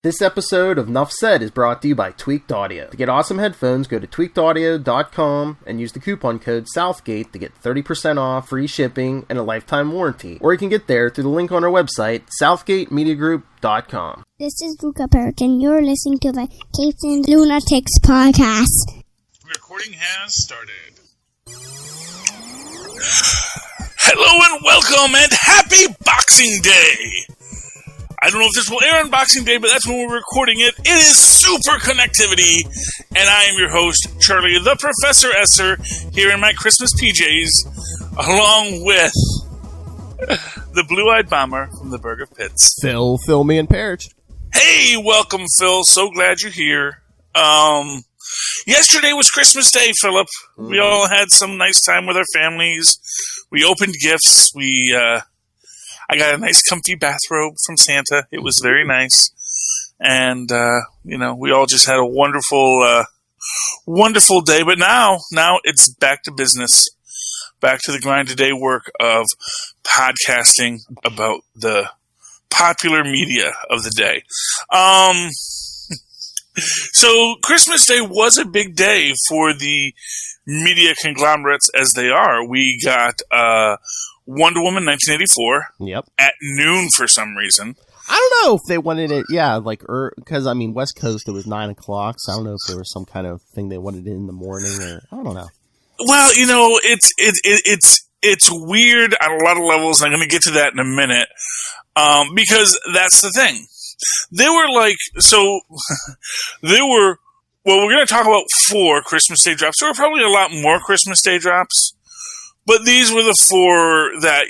This episode of Nuff Said is brought to you by Tweaked Audio. To get awesome headphones, go to tweakedaudio.com and use the coupon code SOUTHGATE to get 30% off, free shipping, and a lifetime warranty. Or you can get there through the link on our website, southgatemediagroup.com. This is Luca Perich, and you're listening to the Capes and Lunatics podcast. Recording has started. Hello and welcome and happy Boxing Day! I don't know if this will air on Boxing Day, but that's when we're recording it. It is Superconnectivity, and I am your host, Charlie the Professor Esser, here in my Christmas PJs, along with the blue-eyed bomber from the Burg of Pitts. Phil, me, and Perich. Hey, welcome, Phil. So glad you're here. Yesterday was Christmas Day, Philip. We all had some nice time with our families. We opened gifts. I got a nice comfy bathrobe from Santa. It was very nice. And, we all just had a wonderful, wonderful day. But now it's back to business. Back to the grind-a-day work of podcasting about the popular media of the day. So Christmas Day was a big day for the media conglomerates as they are. We got, Wonder Woman 1984 at noon for some reason. I don't know if they wanted it, because, West Coast, it was 9 o'clock, so I don't know if there was some kind of thing they wanted it in the morning, or I don't know. Well, it's weird on a lot of levels, and I'm going to get to that in a minute, because that's the thing. We're going to talk about 4 Christmas Day drops. There were probably a lot more Christmas Day drops. But these were the 4 that,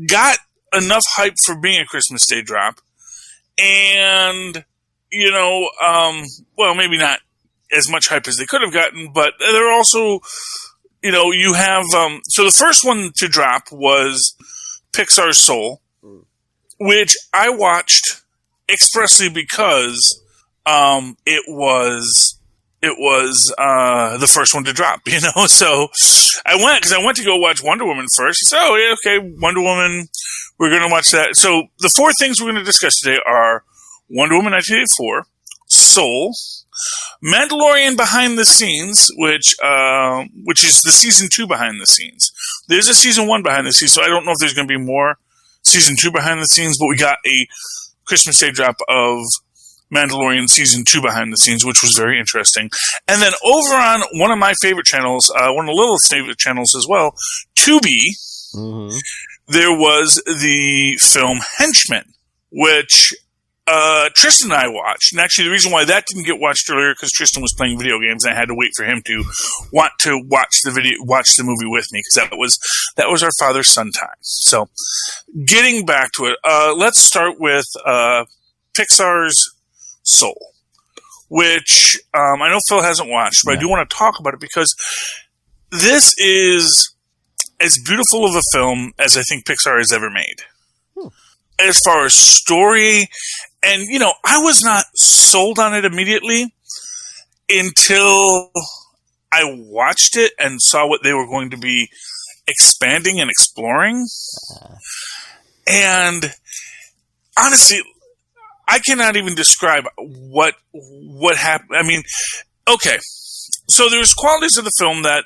got enough hype for being a Christmas Day drop. And, maybe not as much hype as they could have gotten, but they're also, you have, so the first one to drop was Pixar's Soul, which I watched expressly because, it was the first one to drop, So I went to go watch Wonder Woman first. He said, oh, yeah, okay, Wonder Woman, we're going to watch that. So the 4 things we're going to discuss today are Wonder Woman 1984, Soul, Mandalorian Behind the Scenes, which is the Season 2 behind the scenes. There's a Season 1 behind the scenes, so I don't know if there's going to be more Season 2 behind the scenes, but we got a Christmas Day drop of Mandalorian Season 2 behind the scenes, which was very interesting. And then over on one of my favorite channels, one of Lilith's favorite channels as well, Tubi, there was the film Henchmen, which Tristan and I watched. And actually, the reason why that didn't get watched earlier, because Tristan was playing video games, and I had to wait for him to want to watch the movie with me, because that was our father-son time. So, getting back to it, let's start with Pixar's Soul, which I know Phil hasn't watched, but I do want to talk about it because this is as beautiful of a film as I think Pixar has ever made. As far as story, and I was not sold on it immediately until I watched it and saw what they were going to be expanding and exploring. And honestly, I cannot even describe what happened. Okay. So there's qualities of the film that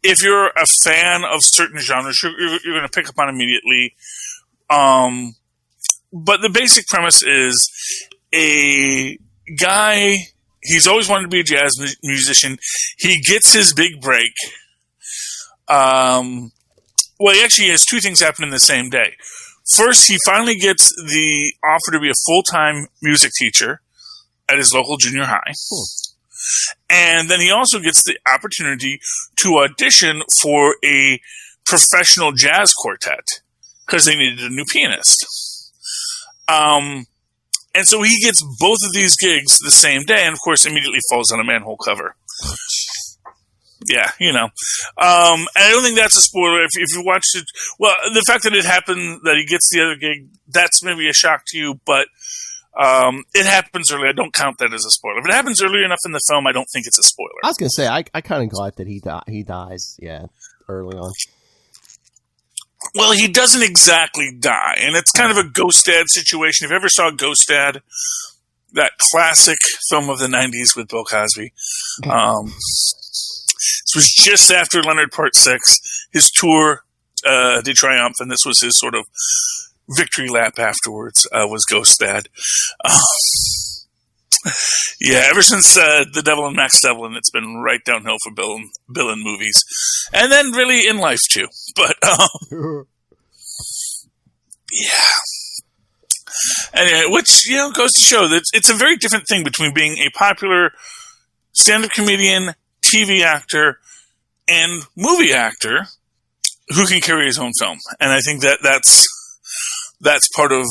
if you're a fan of certain genres, you're going to pick up on immediately. But the basic premise is a guy, he's always wanted to be a jazz musician. He gets his big break. He actually has 2 things happen in the same day. First, he finally gets the offer to be a full-time music teacher at his local junior high. Cool. And then he also gets the opportunity to audition for a professional jazz quartet because they needed a new pianist. And so he gets both of these gigs the same day, and of course immediately falls on a manhole cover. Yeah, and I don't think that's a spoiler. If you watched it, well, the fact that it happened, that he gets the other gig, that's maybe a shock to you, but it happens early. I don't count that as a spoiler. If it happens early enough in the film, I don't think it's a spoiler. I was going to say, I kind of glad that he dies, early on. Well, he doesn't exactly die, and it's kind of a Ghost Dad situation. If you ever saw Ghost Dad, that classic film of the 90s with Bill Cosby, this was just after Leonard Part 6, his tour de triomphe, and this was his sort of victory lap afterwards, was Ghost Dad. Yeah, ever since The Devil and Max Devlin, it's been right downhill for Bill in movies. And then really in life, too. But, yeah. Anyway, which, goes to show that it's a very different thing between being a popular stand-up comedian, TV actor, and movie actor who can carry his own film. And I think that's part of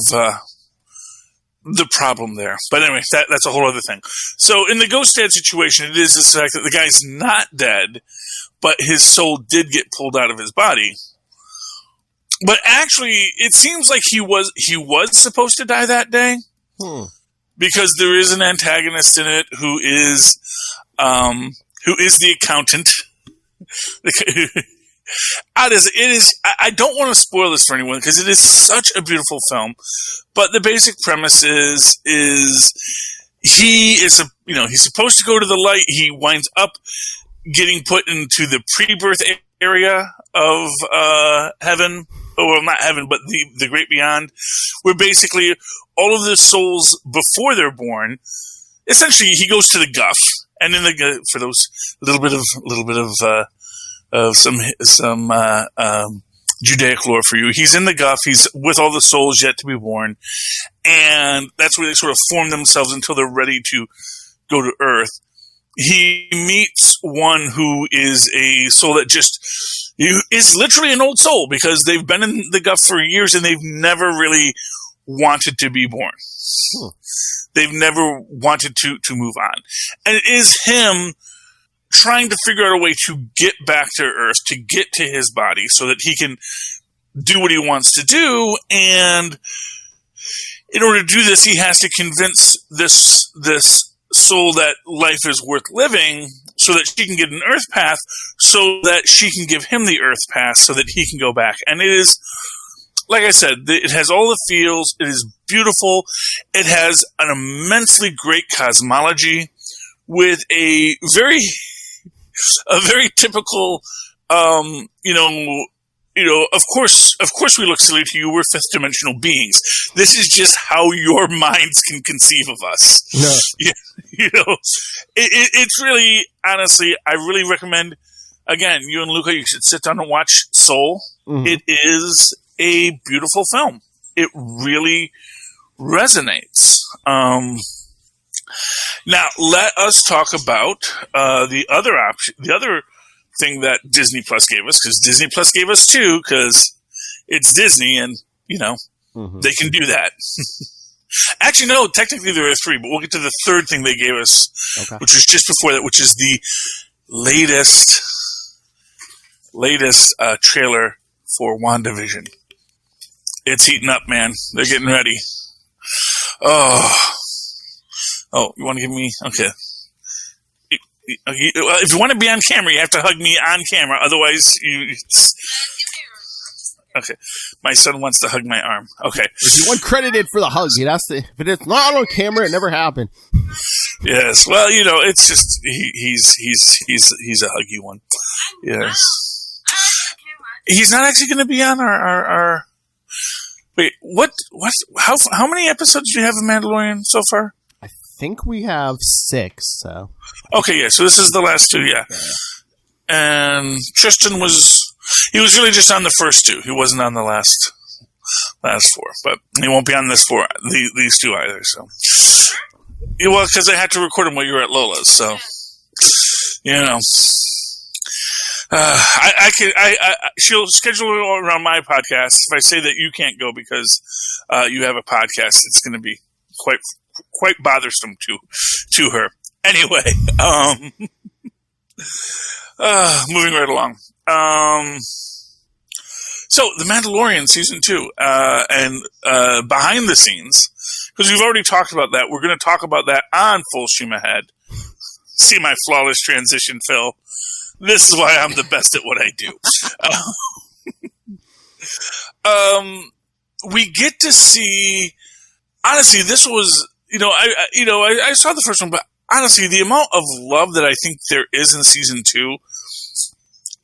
the problem there. But anyway, that's a whole other thing. So in the Ghost Dad situation, it is the fact that the guy's not dead, but his soul did get pulled out of his body. But actually, it seems like he was supposed to die that day, because there is an antagonist in it who is the accountant. It is. I don't want to spoil this for anyone because it is such a beautiful film. But the basic premise is he's supposed to go to the light. He winds up getting put into the pre-birth area of heaven. Well, not heaven, but the great beyond, where basically all of the souls before they're born, essentially he goes to the guff, and in the for those little bit of some Judaic lore for you. He's in the guff. He's with all the souls yet to be born, and that's where they sort of form themselves until they're ready to go to Earth. He meets one who is a soul that is literally an old soul because they've been in the guff for years and they've never really wanted to be born. They've never wanted to move on. And it is him trying to figure out a way to get back to Earth, to get to his body so that he can do what he wants to do. And in order to do this, he has to convince this soul that life is worth living so that she can get an Earth path, so that she can give him the Earth path so that he can go back. And it is, like I said, it has all the feels. It is beautiful. It has an immensely great cosmology with a very typical, of course we look silly to you. We're fifth dimensional beings. This is just how your minds can conceive of us. No. It's really, honestly, I really recommend, again, you and Luca, you should sit down and watch Soul. Mm-hmm. It is a beautiful film. It really resonates. Now, let us talk about the other option, the other thing that Disney Plus gave us, because Disney Plus gave us two, because it's Disney, and they can do that. Actually, no, technically there are three, but we'll get to the third thing they gave us, which was just before that, which is the latest trailer for WandaVision. It's heating up, man. They're getting ready. Oh, you want to give me? Okay. If you want to be on camera, you have to hug me on camera. Otherwise, okay. My son wants to hug my arm. Okay. If you want credited for the hug, if it's not on camera, it never happened. Yes. Well, it's just he's a huggy one. Yes. He's not actually going to be on our. Wait, how many episodes do you have of Mandalorian so far? I think we have 6, so. Okay, yeah, so this is the last 2, yeah. And Tristan was really just on the first 2. He wasn't on the last 4, but he won't be on these 2 either, so. Yeah, well, because I had to record him while you were at Lola's, so, she'll schedule it around my podcast. If I say that you can't go because you have a podcast, it's going to be quite bothersome to her. Anyway, moving right along. So The Mandalorian Season 2, and behind the scenes, because we've already talked about that. We're going to talk about that on Full Steam Ahead. See my flawless transition, Phil. This is why I'm the best at what I do. We get to see. Honestly, this was I saw the first one, but honestly, the amount of love that I think there is in season 2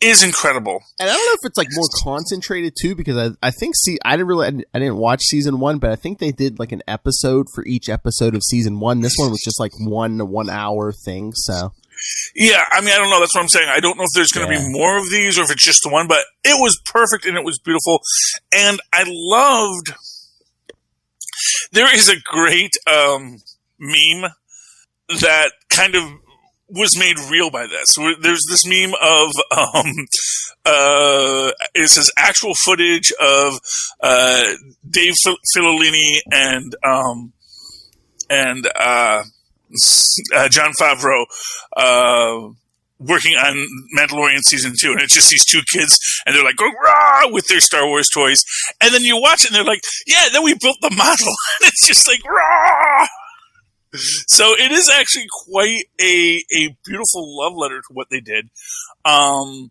is incredible. And I don't know if it's like more concentrated too, because I think I didn't watch season 1, but I think they did like an episode for each episode of season 1. This one was just like 1 hour thing. So yeah, I mean, I don't know. That's what I'm saying. I don't know if there's going to be more of these or if it's just the one, but it was perfect and it was beautiful. And I loved. There is a great meme that kind of was made real by this. There's this meme of it says actual footage of Dave Filoni and Jon Favreau working on Mandalorian Season 2, and it's just these two kids, and they're like going rah with their Star Wars toys, and then you watch it, and they're like, yeah, then we built the model, and it's just like rah. So it is actually quite a beautiful love letter to what they did, and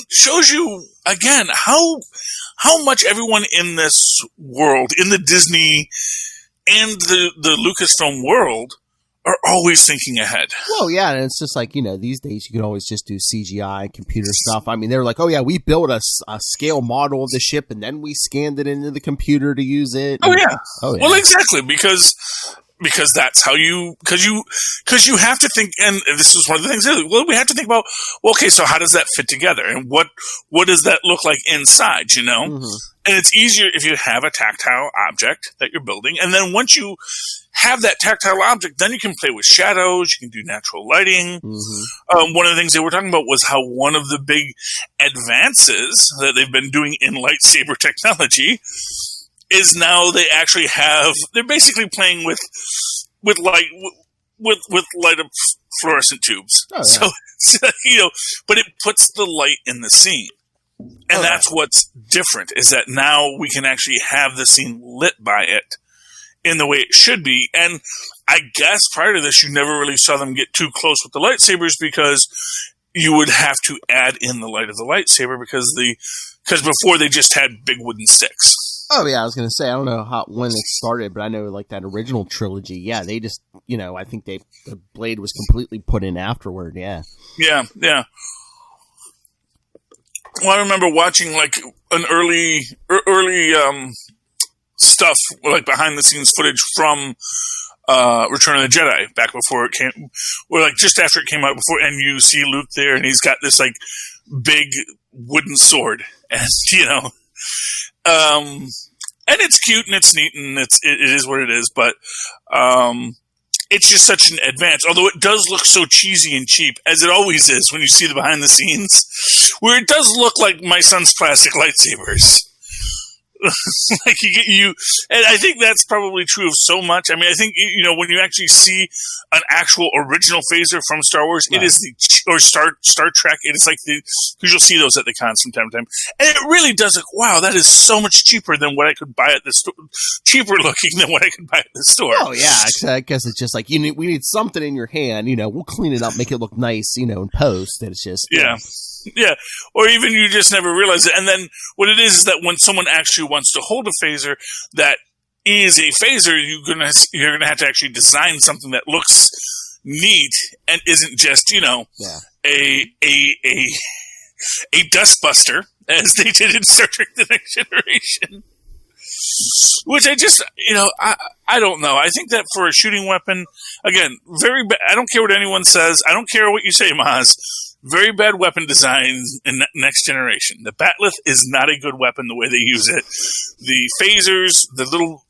shows you again how much everyone in this world, in the Disney and the Lucasfilm world, are always thinking ahead. Well, yeah, and it's just like, these days you can always just do CGI, computer stuff. I mean, they were like, oh yeah, we built a scale model of the ship, and then we scanned it into the computer to use it. Oh yeah. Well, exactly, because that's how because you have to think, and this is one of the things. Well, we have to think about. Well, okay, so how does that fit together, and what does that look like inside? Mm-hmm. And it's easier if you have a tactile object that you're building, and then once you have that tactile object, then you can play with shadows. You can do natural lighting. Mm-hmm. One of the things they were talking about was how one of the big advances that they've been doing in lightsaber technology is now they actually they're basically playing with light up fluorescent tubes. Oh, yeah. So but it puts the light in the scene. And that's what's different, is that now we can actually have the scene lit by it in the way it should be. And I guess prior to this, you never really saw them get too close with the lightsabers, because you would have to add in the light of the lightsaber, because before they just had big wooden sticks. Oh yeah, I was gonna say, I don't know when it started, but I know like that original trilogy. Yeah, they just I think the blade was completely put in afterward. Yeah. Yeah. Well, I remember watching like an early stuff, like behind the scenes footage from Return of the Jedi, back before it came, or like just after it came out, before, and you see Luke there, and he's got this like big wooden sword, and and it's cute and it's neat and it is what it is, but it's just such an advance. Although it does look so cheesy and cheap, as it always is when you see the behind the scenes, where it does look like my son's plastic lightsabers. Like and I think that's probably true of so much. I mean, I think when you actually see an actual original phaser from Star Wars, right. It is or Star Trek. It is like because you'll see those at the cons from time to time, and it really does look, wow, that is so much cheaper than what I could buy at the store. Cheaper looking than what I could buy at the store. Oh yeah, I guess it's just like we need something in your hand. We'll clean it up, make it look nice. In post, and it's just yeah. Yeah, or even you just never realize it. And then what it is that when someone actually wants to hold a phaser that is a phaser, you're gonna have to actually design something that looks neat and isn't just a dustbuster, as they did in Star Trek: The Next Generation. Which I just I don't know. I think that for a shooting weapon, again, very bad. I don't care what anyone says. I don't care what you say, Maz. Very bad weapon design in Next Generation. The Batleth is not a good weapon the way they use it. The phasers, the little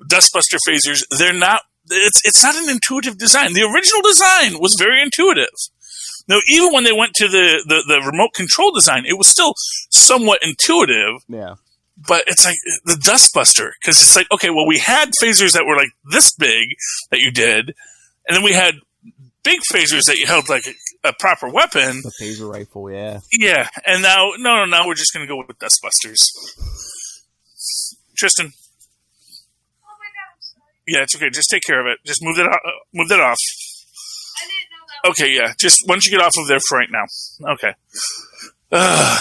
dustbuster phasers, they're not. It's not an intuitive design. The original design was very intuitive. Now, even when they went to the remote control design, it was still somewhat intuitive. Yeah. But it's like the dustbuster, because it's like, okay, well, we had phasers that were like this big that you did, and then we had big phasers that you held like a proper weapon. The phaser rifle, yeah. Yeah, and now we're just going to go with dustbusters. Tristan. Oh my God, I'm sorry. Yeah, it's okay. Just take care of it. Just move that off. I didn't know that. Okay, yeah. Just why don't you get off of there for right now? Okay. Sorry.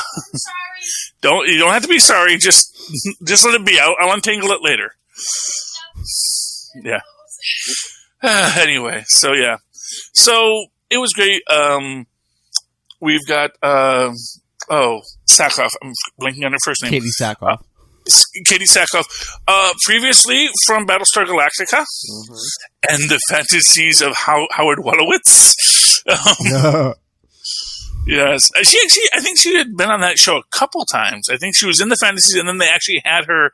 You don't have to be sorry. Just let it be. I'll untangle it later. Yeah. Anyway, so yeah. So it was great. We've got Sackhoff. I'm blanking on her first name. Katie Sackhoff. Katie Sackhoff. Previously from Battlestar Galactica and the fantasies of Howard Wolowitz. Yes, she actually. I think she had been on that show a couple times. I think she was in the fantasies, and then they actually had her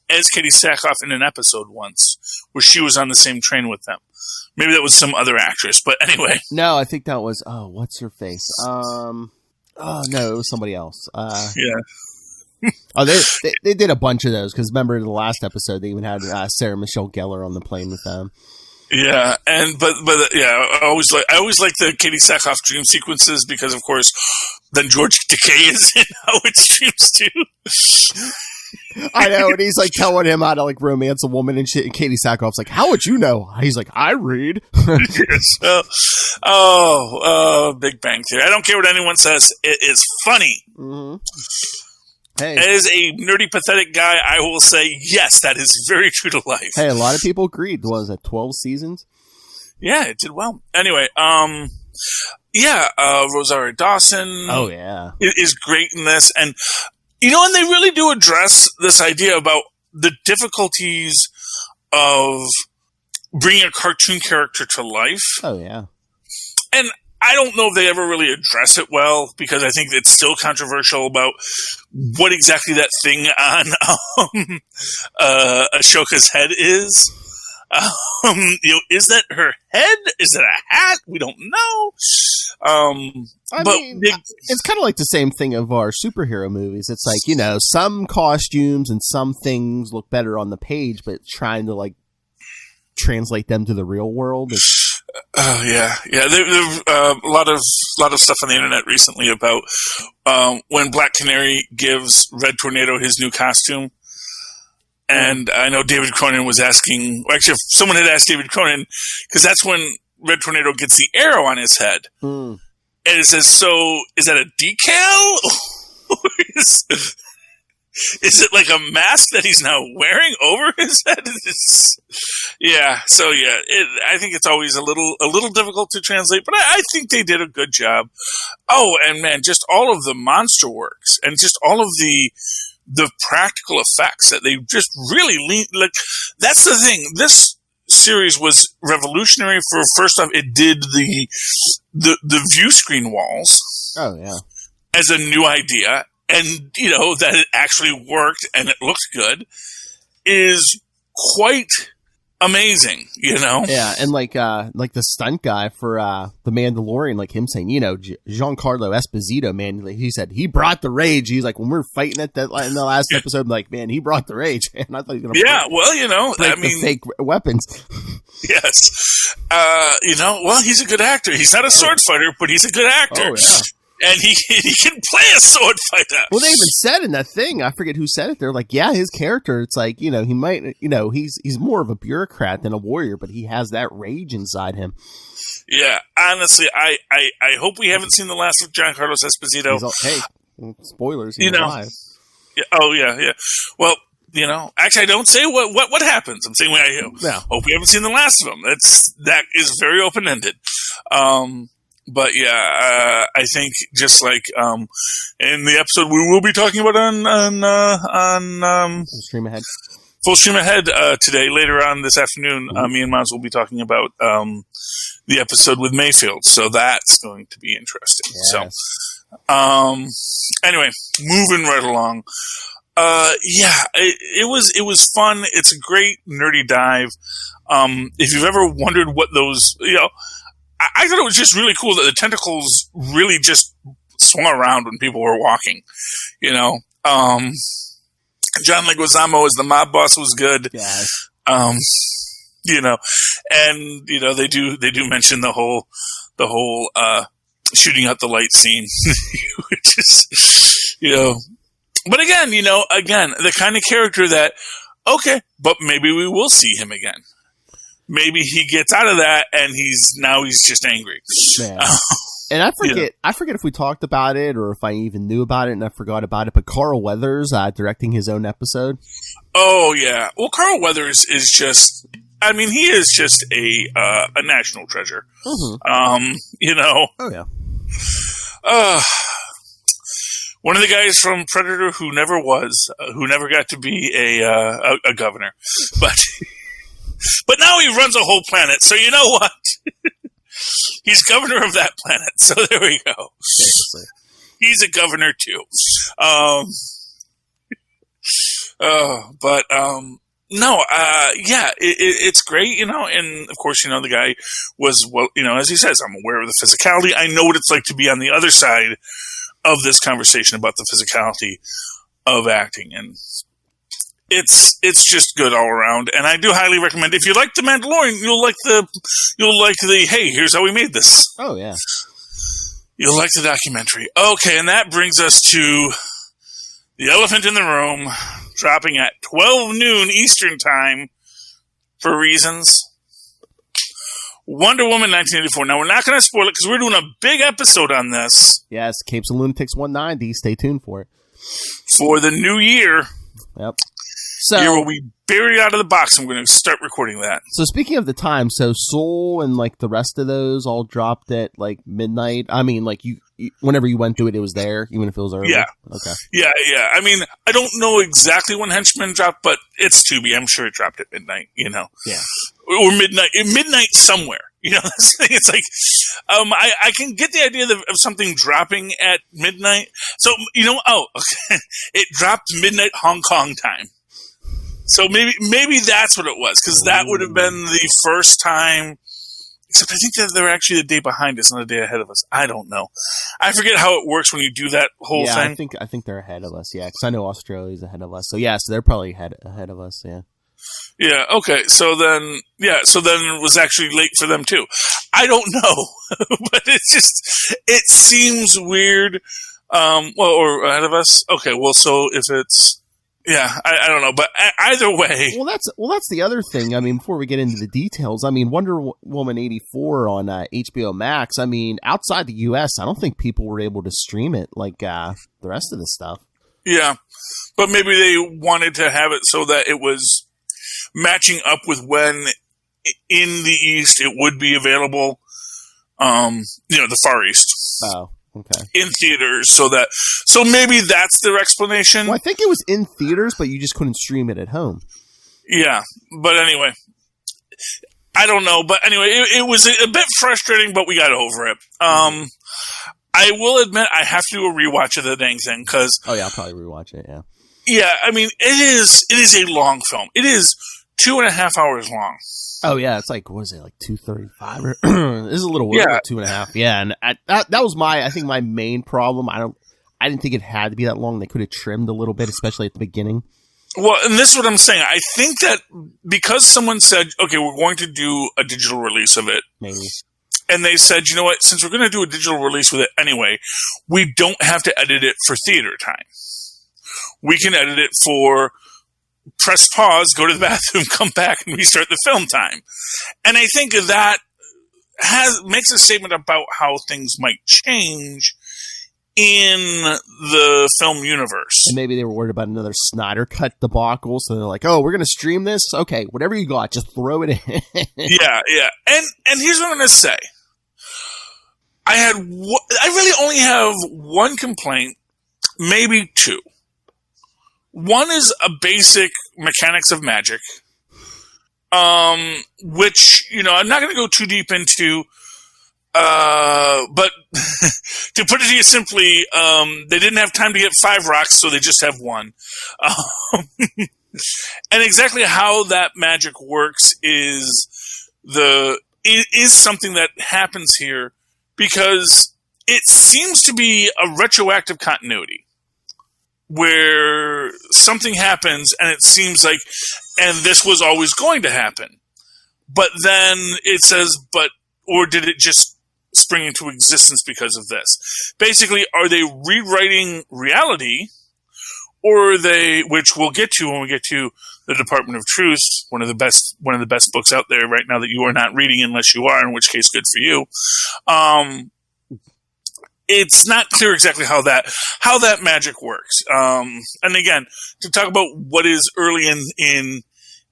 as Katie Sackhoff in an episode once, where she was on the same train with them. Maybe that was some other actress, but anyway. No, I think that was. Oh, what's her face? Oh no, it was somebody else. Yeah. Oh, they did a bunch of those because remember the last episode they even had Sarah Michelle Gellar on the plane with them. Yeah, and but yeah, I always like the Katie Sackhoff dream sequences because of course then George Takei is in Howard's dreams too. I know, and he's like telling him how to like romance a woman and shit. And Katie Sackhoff's like, "How would you know?" He's like, "I read." Big Bang Theory. I don't care what anyone says. It is funny. Mm-hmm. Hey. As a nerdy, pathetic guy, I will say, yes, that is very true to life. Hey, a lot of people agreed. Was it 12 seasons? Yeah, it did well. Anyway, Rosario Dawson. Oh, yeah. Is great in this. And, and they really do address this idea about the difficulties of bringing a cartoon character to life. Oh, yeah. And I don't know if they ever really address it well because I think it's still controversial about what exactly that thing on Ashoka's head is. Is that her head? Is it a hat? We don't know. It's kind of like the same thing of our superhero movies. It's like, some costumes and some things look better on the page, but trying to like translate them to the real world. Yeah. There's a lot of stuff on the internet recently about when Black Canary gives Red Tornado his new costume, and I know David Cronin was asking. Actually, someone had asked David Cronin because that's when Red Tornado gets the arrow on his head, and it says, "So is that a decal?" Or is it like a mask that he's now wearing over his head? I think it's always a little difficult to translate, but I think they did a good job. Oh, and man, just all of the monster works and just all of the practical effects that they just really like. That's the thing. This series was revolutionary for, first off, it did the view screen walls. Oh yeah, as a new idea. And, that it actually worked and it looked good is quite amazing, Yeah, and like the stunt guy for the Mandalorian, like him saying, Giancarlo Esposito, man, he said he brought the rage. He's like, when we were fighting in the last episode, I'm like, man, he brought the rage. And I thought he was gonna break the fake weapons. Yes. He's a good actor. He's not a sword fighter, but he's a good actor. Oh, yeah. And he can play a sword fighter. Well, they even said in that thing, I forget who said it. They're like, yeah, his character, it's like, he might, he's more of a bureaucrat than a warrior, but he has that rage inside him. Yeah, honestly, I hope we haven't seen the last of Giancarlo Esposito. Spoilers, he's alive. Yeah, yeah. Well, actually, I don't say what happens. I'm saying hope we haven't seen the last of him. That is very open ended. But yeah, I think just like in the episode we will be talking about on Full Stream Ahead today, later on this afternoon, me and Maz will be talking about the episode with Mayfield. So that's going to be interesting. Yes. So anyway, moving right along. It was fun. It's a great nerdy dive. If you've ever wondered what those, I thought it was just really cool that the tentacles really just swung around when people were walking, John Leguizamo as the mob boss was good. Yes. And they do mention the whole shooting out the light scene, which is, but again, the kind of character that, okay, but maybe we will see him again. Maybe he gets out of that and he's just angry. Yeah. And I forget if we talked about it or if I even knew about it and I forgot about it, but Carl Weathers directing his own episode. Oh, yeah. Well, Carl Weathers is just, I mean, he is just a national treasure. Mm-hmm. You know. Oh, yeah. One of the guys from Predator who never got to be a governor. But now he runs a whole planet, so you know what? He's governor of that planet, so there we go. He's a governor too. It's great, you know, and of course, you know, the guy was, well, you know, as he says, I'm aware of the physicality. I know what it's like to be on the other side of this conversation about the physicality of acting, and it's just good all around. And I do highly recommend, if you like The Mandalorian, you'll like the hey, here's how we made this. Oh yeah. You'll like the documentary. Okay, and that brings us to the elephant in the room, dropping at 12 noon Eastern Time for reasons. Wonder Woman 1984. Now, we're not going to spoil it because we're doing a big episode on this. Yes, Capes and Lunatics 190. Stay tuned for it. For the new year. Yep. Year will be buried out of the box. I'm going to start recording that. So speaking of the time, so Soul and like the rest of those all dropped at like midnight. I mean, like you whenever you went to it, it was there, even if it was early. Yeah. Okay. Yeah. I mean, I don't know exactly when Henchmen dropped, but it's Tubi. I'm sure it dropped at midnight. You know. Yeah. Or midnight somewhere. You know, this thing. It's like, I can get the idea of something dropping at midnight. So you know, okay. It dropped midnight Hong Kong time. So maybe that's what it was, because that would have been the first time. Except I think that they're actually the day behind us, not a day ahead of us. I don't know. I forget how it works when you do that whole thing. I think they're ahead of us. Yeah, because I know Australia's ahead of us. So yeah, so they're probably ahead of us. Yeah. Yeah. Okay. So then it was actually late for them too. I don't know, but it seems weird. Or ahead of us. Okay. Well, so if it's. Yeah, I don't know, but either way. Well, that's the other thing. I mean, before we get into the details, I mean, Wonder Woman 84 on HBO Max. I mean, outside the U.S., I don't think people were able to stream it like the rest of the stuff. Yeah, but maybe they wanted to have it so that it was matching up with when in the East it would be available. The Far East. Oh. Okay. In theaters, so maybe that's their explanation. Well, I think it was in theaters, but you just couldn't stream it at home. Yeah, but anyway, I don't know. But anyway, it was a bit frustrating, but we got over it. I will admit I have to do a rewatch of the dang thing because. Oh yeah, I'll probably rewatch it. Yeah. Yeah, I mean it is a long film. It is 2.5 hours long. Oh yeah, it's like, what is it, like 2:35? This is a little over 2.5. Yeah, and that was I think my main problem. I didn't think it had to be that long. They could have trimmed a little bit, especially at the beginning. Well, and this is what I'm saying. I think that because someone said, okay, we're going to do a digital release of it. Maybe. And they said, you know what, since we're going to do a digital release with it anyway, we don't have to edit it for theater time. We can edit it for press pause, go to the bathroom, come back, and restart the film time. And I think that makes a statement about how things might change in the film universe. And maybe they were worried about another Snyder Cut debacle, so they're like, oh, we're going to stream this? Okay, whatever you got, just throw it in. Yeah. And here's what I'm going to say. I really only have one complaint, maybe two. One is a basic mechanics of magic, which, I'm not going to go too deep into, but to put it to you simply, they didn't have time to get 5 rocks, so they just have 1. And exactly how that magic works is something that happens here because it seems to be a retroactive continuity. Where something happens and it seems like, and this was always going to happen. But then it says, or did it just spring into existence because of this? Basically, are they rewriting reality, or are they, which we'll get to when we get to the Department of Truth, one of the best books out there right now that you are not reading unless you are, in which case good for you. it's not clear exactly how that magic works. And again, to talk about what is early in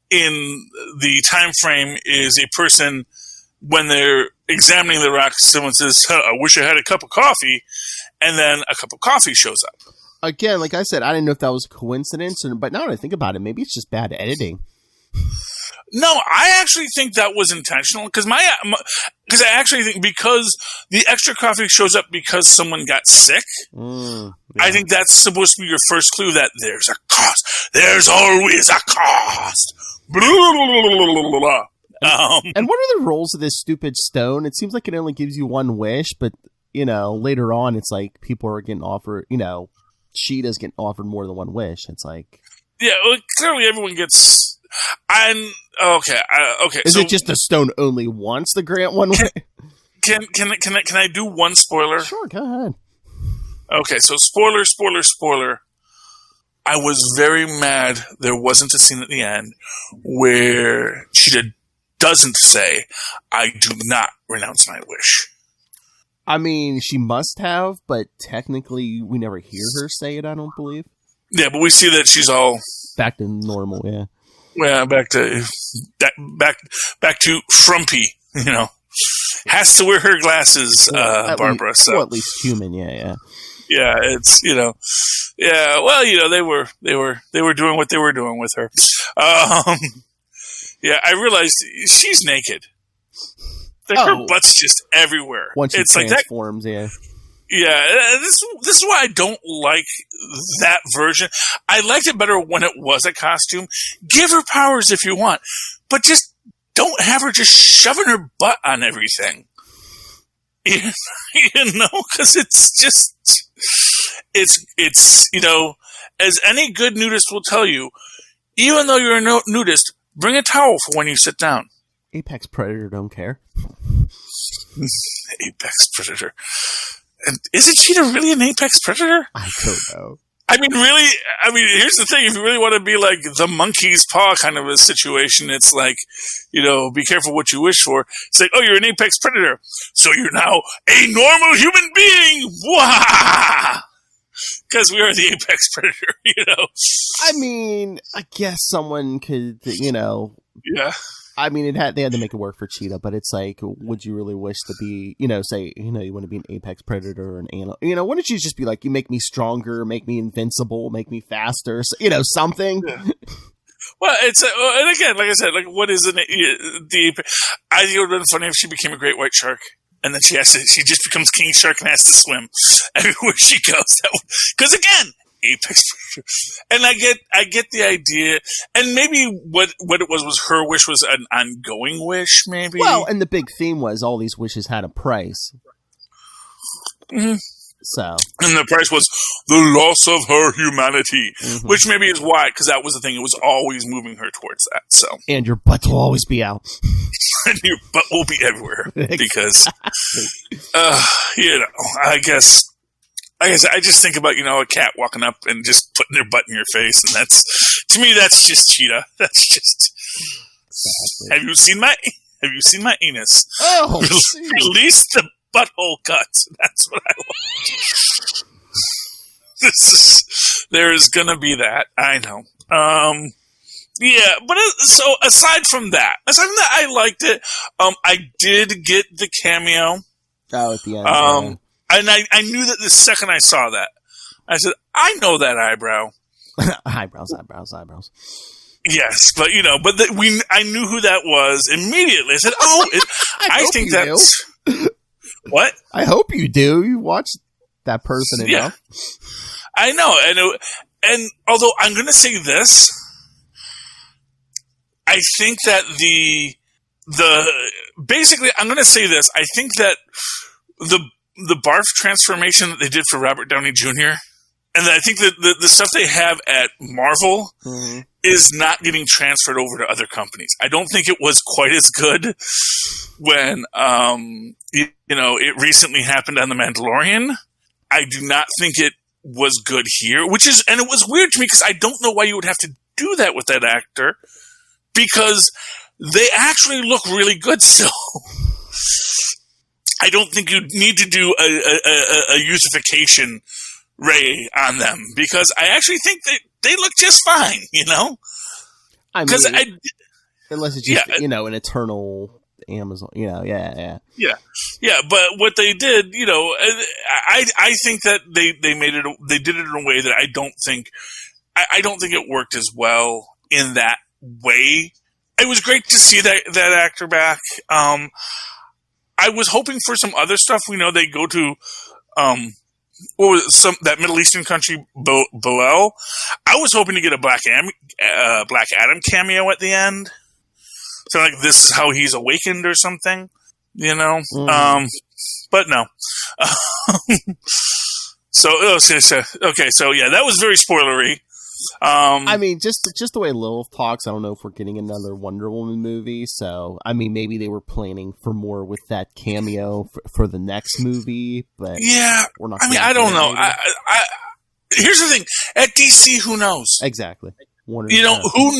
the time frame is a person when they're examining the rock, someone says, "I wish I had a cup of coffee," and then a cup of coffee shows up. Again, like I said, I didn't know if that was a coincidence, but now that I think about it, maybe it's just bad editing. No, I actually think that was intentional because I actually think because the extra coffee shows up because someone got sick. Yeah. I think that's supposed to be your first clue that there's a cost. There's always a cost. Blah, blah, blah, blah. And what are the rules of this stupid stone? It seems like it only gives you one wish, but later on, it's like people are getting offered. Cheetah's getting offered more than one wish. It's like, yeah, well, clearly everyone gets. Okay. Is it just the stone only wants to grant one wish? Can I do one spoiler? Sure, go ahead. Okay, so spoiler. I was very mad there wasn't a scene at the end where Cheetah doesn't say, "I do not renounce my wish." I mean, she must have, but technically we never hear her say it, I don't believe. Yeah, but we see that she's all back to normal, yeah. Well, back to frumpy, Has to wear her glasses, Barbara. So at least human, yeah. Yeah, it's yeah. Well, they were doing what they were doing with her. Yeah, I realized she's naked. Her butt's just everywhere. Once she transforms, like that, yeah. This is why I don't like that version. I liked it better when it was a costume. Give her powers if you want, but just don't have her just shoving her butt on everything. Because it's as any good nudist will tell you, even though you're a nudist, bring a towel for when you sit down. Apex Predator don't care. Apex Predator. And isn't Cheetah really an Apex Predator? I don't know. I mean, really, here's the thing. If you really want to be like the monkey's paw kind of a situation, it's like, be careful what you wish for. It's like, oh, you're an Apex Predator. So you're now a normal human being. Wah! Because we are the Apex Predator, I mean, I guess someone could, Yeah. I mean, they had to make it work for Cheetah, but it's like, would you really wish to be, say, you want to be an Apex Predator or an animal? Wouldn't you just be like, you make me stronger, make me invincible, make me faster, something? Yeah. Well, it's and again, like I said, like what is the I think it would have been funny if she became a great white shark. And then she just becomes king shark and has to swim everywhere she goes. Because again, Apex Predator. And I get the idea. And maybe what it was her wish was an ongoing wish, maybe. Well, and the big theme was all these wishes had a price. Mm-hmm. So. And the price was the loss of her humanity, which maybe is why, because that was the thing. It was always moving her towards that. So. And your butt will always be out. And your butt will be everywhere because, I guess I just think about a cat walking up and just putting their butt in your face, and to me that's just Cheetah. That's just. Exactly. Have you seen my anus? Oh, release the butthole cuts. That's what I want. There's gonna be that. I know. Yeah, but so aside from that, I liked it. I did get the cameo. Oh, at the end. And I knew that the second I saw that, I said, I know that eyebrow. eyebrows. Yes, but I knew who that was immediately. I said, I think that's what? I hope you do. You watched that person enough. I know, and although I'm going to say this. I think that basically, I'm going to say this. I think that the barf transformation that they did for Robert Downey Jr. and I think that the stuff they have at Marvel is not getting transferred over to other companies. I don't think it was quite as good when it recently happened on The Mandalorian. I do not think it was good here, and it was weird to me because I don't know why you would have to do that with that actor. Because they actually look really good still. I don't think you need to do a youthification ray on them, because I actually think that they look just fine, you know? I mean, unless it's just, an eternal Amazon, yeah. But what they did, I think that they did it in a way that I don't think it worked as well in that way. It was great to see that actor back. I was hoping for some other stuff. We know they go to, that Middle Eastern country below. I was hoping to get a Black Adam cameo at the end. So like this is how he's awakened or something, but no. So yeah, that was very spoilery. I mean, just the way Lilith talks, I don't know if we're getting another Wonder Woman movie. So, I mean, maybe they were planning for more with that cameo for the next movie, but yeah, we're not. I mean, I don't know. Here's the thing: at DC, who knows? Exactly. Who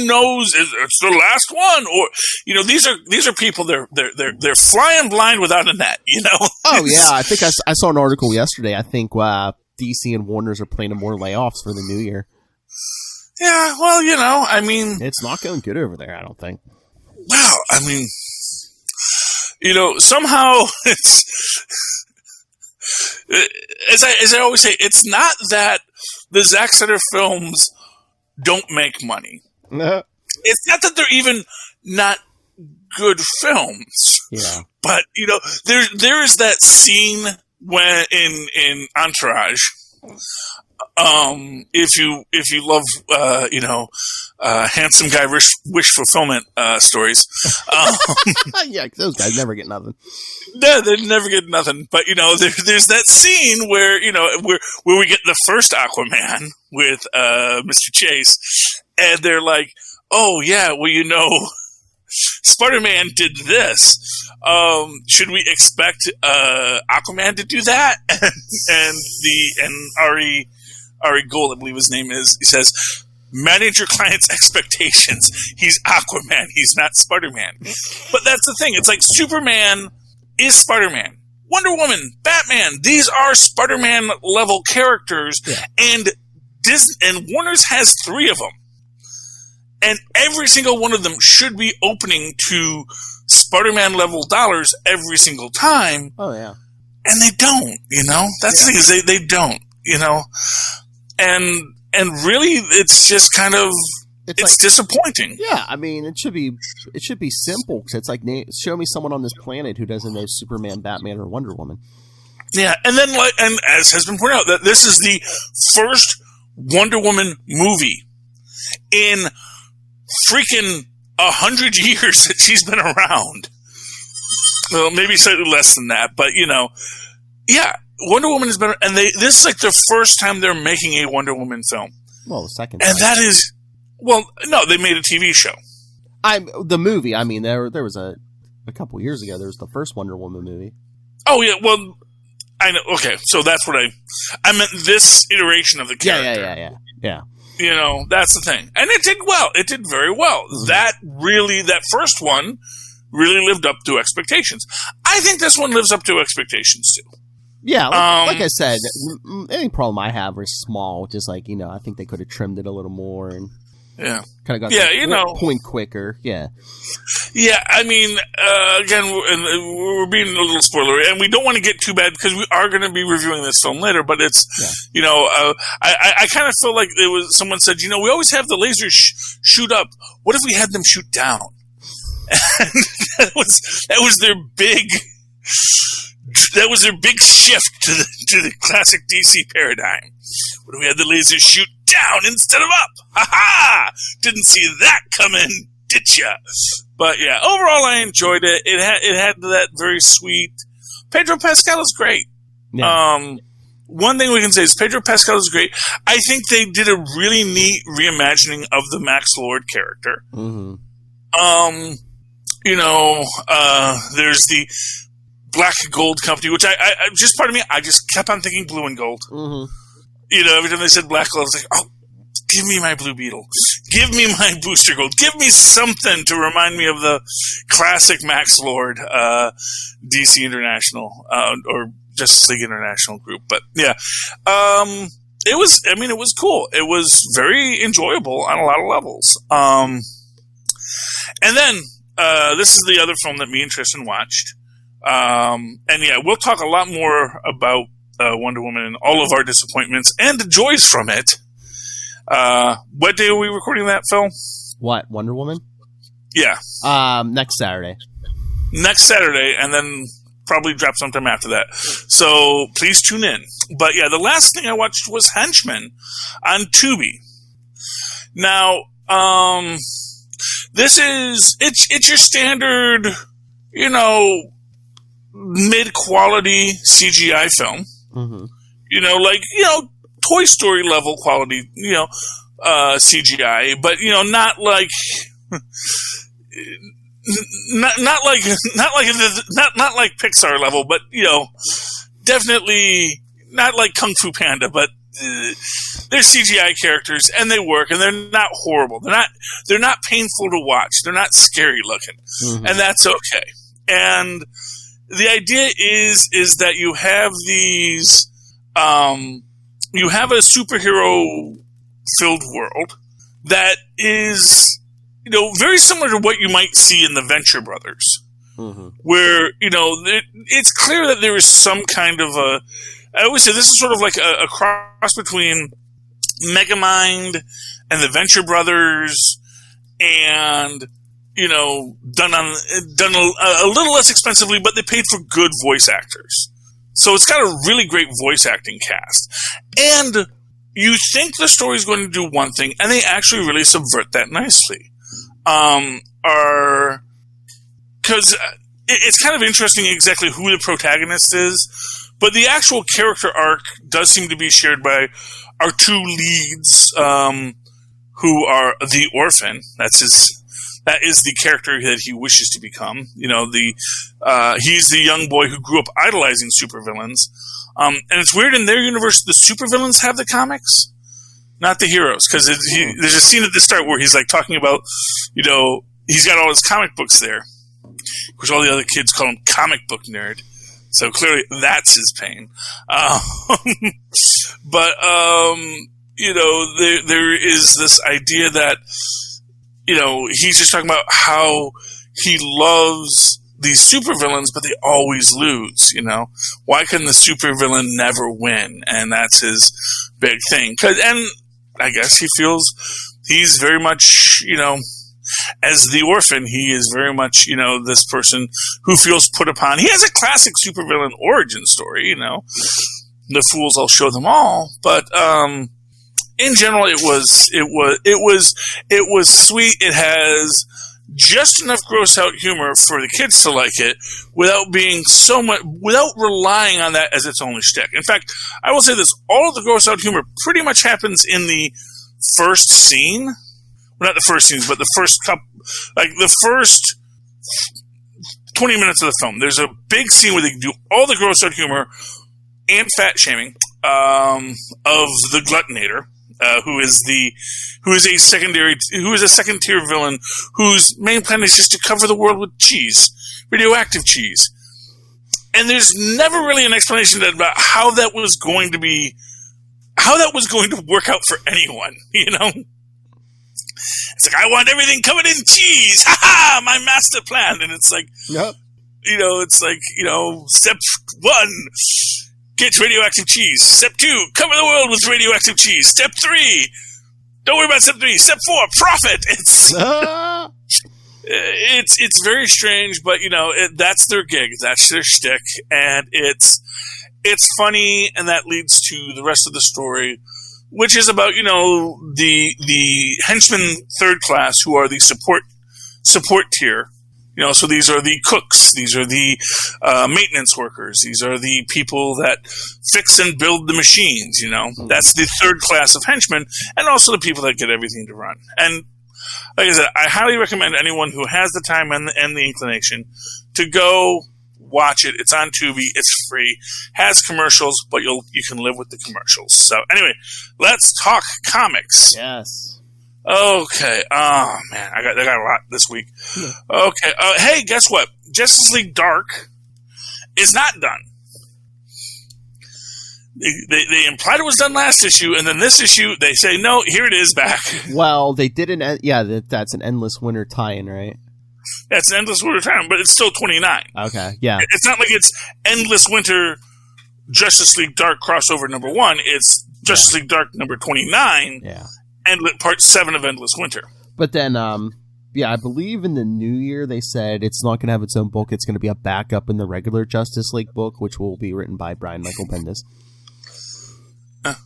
knows? It's the last one, or these are people. They're flying blind without a net. Oh yeah, I think I saw an article yesterday. I think DC and Warner's are planning more layoffs for the new year. Yeah, well, I mean, it's not going good over there. I don't think. Well, I mean, somehow it's as I always say, it's not that the Zack Snyder films don't make money. No. It's not that they're even not good films. Yeah. But there is that scene when in Entourage. If you love handsome guy wish fulfillment stories, yeah, those guys never get nothing. No, they never get nothing. But there's that scene where where we get the first Aquaman with Mr. Chase, and they're like, "Oh yeah, well Spider-Man did this. Should we expect Aquaman to do that?" and Ari Gold, I believe his name is, he says, "Manage your client's expectations. He's Aquaman. He's not Spider-Man." But that's the thing. It's like Superman is Spider-Man. Wonder Woman, Batman, these are Spider-Man level characters, and Warner's has 3 of them. And every single one of them should be opening to Spider-Man level dollars every single time. Oh, yeah. And they don't, That's the thing, is they don't, And really, it's just kind of, it's disappointing. Yeah, I mean, it should be simple, because it's like, show me someone on this planet who doesn't know Superman, Batman, or Wonder Woman. Yeah, and then, and as has been pointed out, that this is the first Wonder Woman movie in freaking 100 years that she's been around. Well, maybe slightly less than that, but yeah, Wonder Woman has been, and this is like the first time they're making a Wonder Woman film. Well, the second, and that is, no, they made a TV show. The movie. I mean, there was a couple years ago. There was the first Wonder Woman movie. Oh yeah, well, I know. Okay, so that's what I meant. This iteration of the character. Yeah. That's the thing, and it did well. It did very well. Mm-hmm. That first one really lived up to expectations. I think this one lives up to expectations too. Yeah, like I said, any problem I have is small. Just like I think they could have trimmed it a little more and kind of got the point quicker. Yeah. Yeah, I mean, again, we're being a little spoilery, and we don't want to get too bad because we are going to be reviewing this film later. But it's, I kind of feel like someone said, we always have the lasers shoot up. What if we had them shoot down? And that was their big. That was their big shift to the classic DC paradigm. When we had the lasers shoot down instead of up. Ha ha! Didn't see that coming, did ya? But yeah, overall I enjoyed it. It had that very sweet. Pedro Pascal is great. Yeah. One thing we can say is Pedro Pascal is great. I think they did a really neat reimagining of the Max Lord character. Mm-hmm. There's the Black Gold Company, which I just part of me, I just kept on thinking blue and gold. Mm-hmm. Every time they said Black Gold, I was like, oh, give me my Blue Beetle. Give me my Booster Gold. Give me something to remind me of the classic Max Lord DC International or Justice League International group. But yeah, it was cool. It was very enjoyable on a lot of levels. And then this is the other film that me and Tristan watched. And yeah, we'll talk a lot more about Wonder Woman and all of our disappointments and the joys from it. What day are we recording that, Phil? What, Wonder Woman? Yeah. Next Saturday. Next Saturday, and then probably drop sometime after that. So please tune in. But yeah, the last thing I watched was Henchmen on Tubi. Now, this is it's your standard, mid-quality CGI film. Mm-hmm. Toy Story level quality, CGI, but not like not like Pixar level, but definitely not like Kung Fu Panda, but they're CGI characters and they work and they're not horrible. They're not painful to watch. They're not scary looking, and that's okay. And the idea is that you have these. You have a superhero-filled world that is, very similar to what you might see in the Venture Brothers, where, it's clear that there is some kind of I always say this is sort of like a cross between Megamind and the Venture Brothers and, done a little less expensively, but they paid for good voice actors. So it's got a really great voice acting cast. And you think the story's going to do one thing, and they actually really subvert that nicely. Because it's kind of interesting exactly who the protagonist is, but the actual character arc does seem to be shared by our two leads, who are the orphan. That is the character that he wishes to become. He's the young boy who grew up idolizing supervillains. And it's weird, in their universe, the supervillains have the comics, not the heroes. Because there's a scene at the start where he's like talking about, he's got all his comic books there. Of course, all the other kids call him comic book nerd. So clearly that's his pain. There is this idea that, he's just talking about how he loves these supervillains, but they always lose, Why can the supervillain never win? And that's his big thing. And I guess he feels he's very much, as the orphan, he is very much, this person who feels put upon. He has a classic supervillain origin story, The fools, I'll show them all. But, in general, it was sweet. It has just enough gross out humor for the kids to like it, without being without relying on that as its only shtick. In fact, I will say this: all of the gross out humor pretty much happens in the first scene. Well, not the first scenes, but the first the first 20 minutes of the film. There's a big scene where they do all the gross out humor and fat shaming of the Gluttonator. Who is a second tier villain whose main plan is just to cover the world with cheese, radioactive cheese, and there's never really an explanation about how that was going to work out for anyone. It's like, I want everything covered in cheese. Ha ha! My master plan, and it's like, yep. It's like, step 1. Get radioactive cheese. Step 2, cover the world with radioactive cheese. Step 3, don't worry about step 3. Step 4, profit. It's very strange, but that's their gig. That's their shtick, and it's funny, and that leads to the rest of the story, which is about the henchmen third class, who are the support tier. So these are the cooks, these are the maintenance workers, these are the people that fix and build the machines, That's the third class of henchmen, and also the people that get everything to run. And like I said, I highly recommend anyone who has the time and the inclination to go Watch it. It's on Tubi. It's free. Has commercials, but you can live with the commercials. So anyway, let's talk comics. Yes. Okay. Oh man, I got a lot this week. Okay. Hey, guess what? Justice League Dark is not done. They implied it was done last issue, and then this issue they say no. Here it is back. Well, they didn't. Yeah, that's an Endless Winter tie-in, right? That's an Endless Winter tie-in, but it's still 29. Okay. Yeah. It's not like it's Endless Winter Justice League Dark crossover number 1. It's Justice League Dark number 29. Yeah. And part 7 of Endless Winter. But then, I believe in the new year they said it's not going to have its own book. It's going to be a backup in the regular Justice League book, which will be written by Brian Michael Bendis.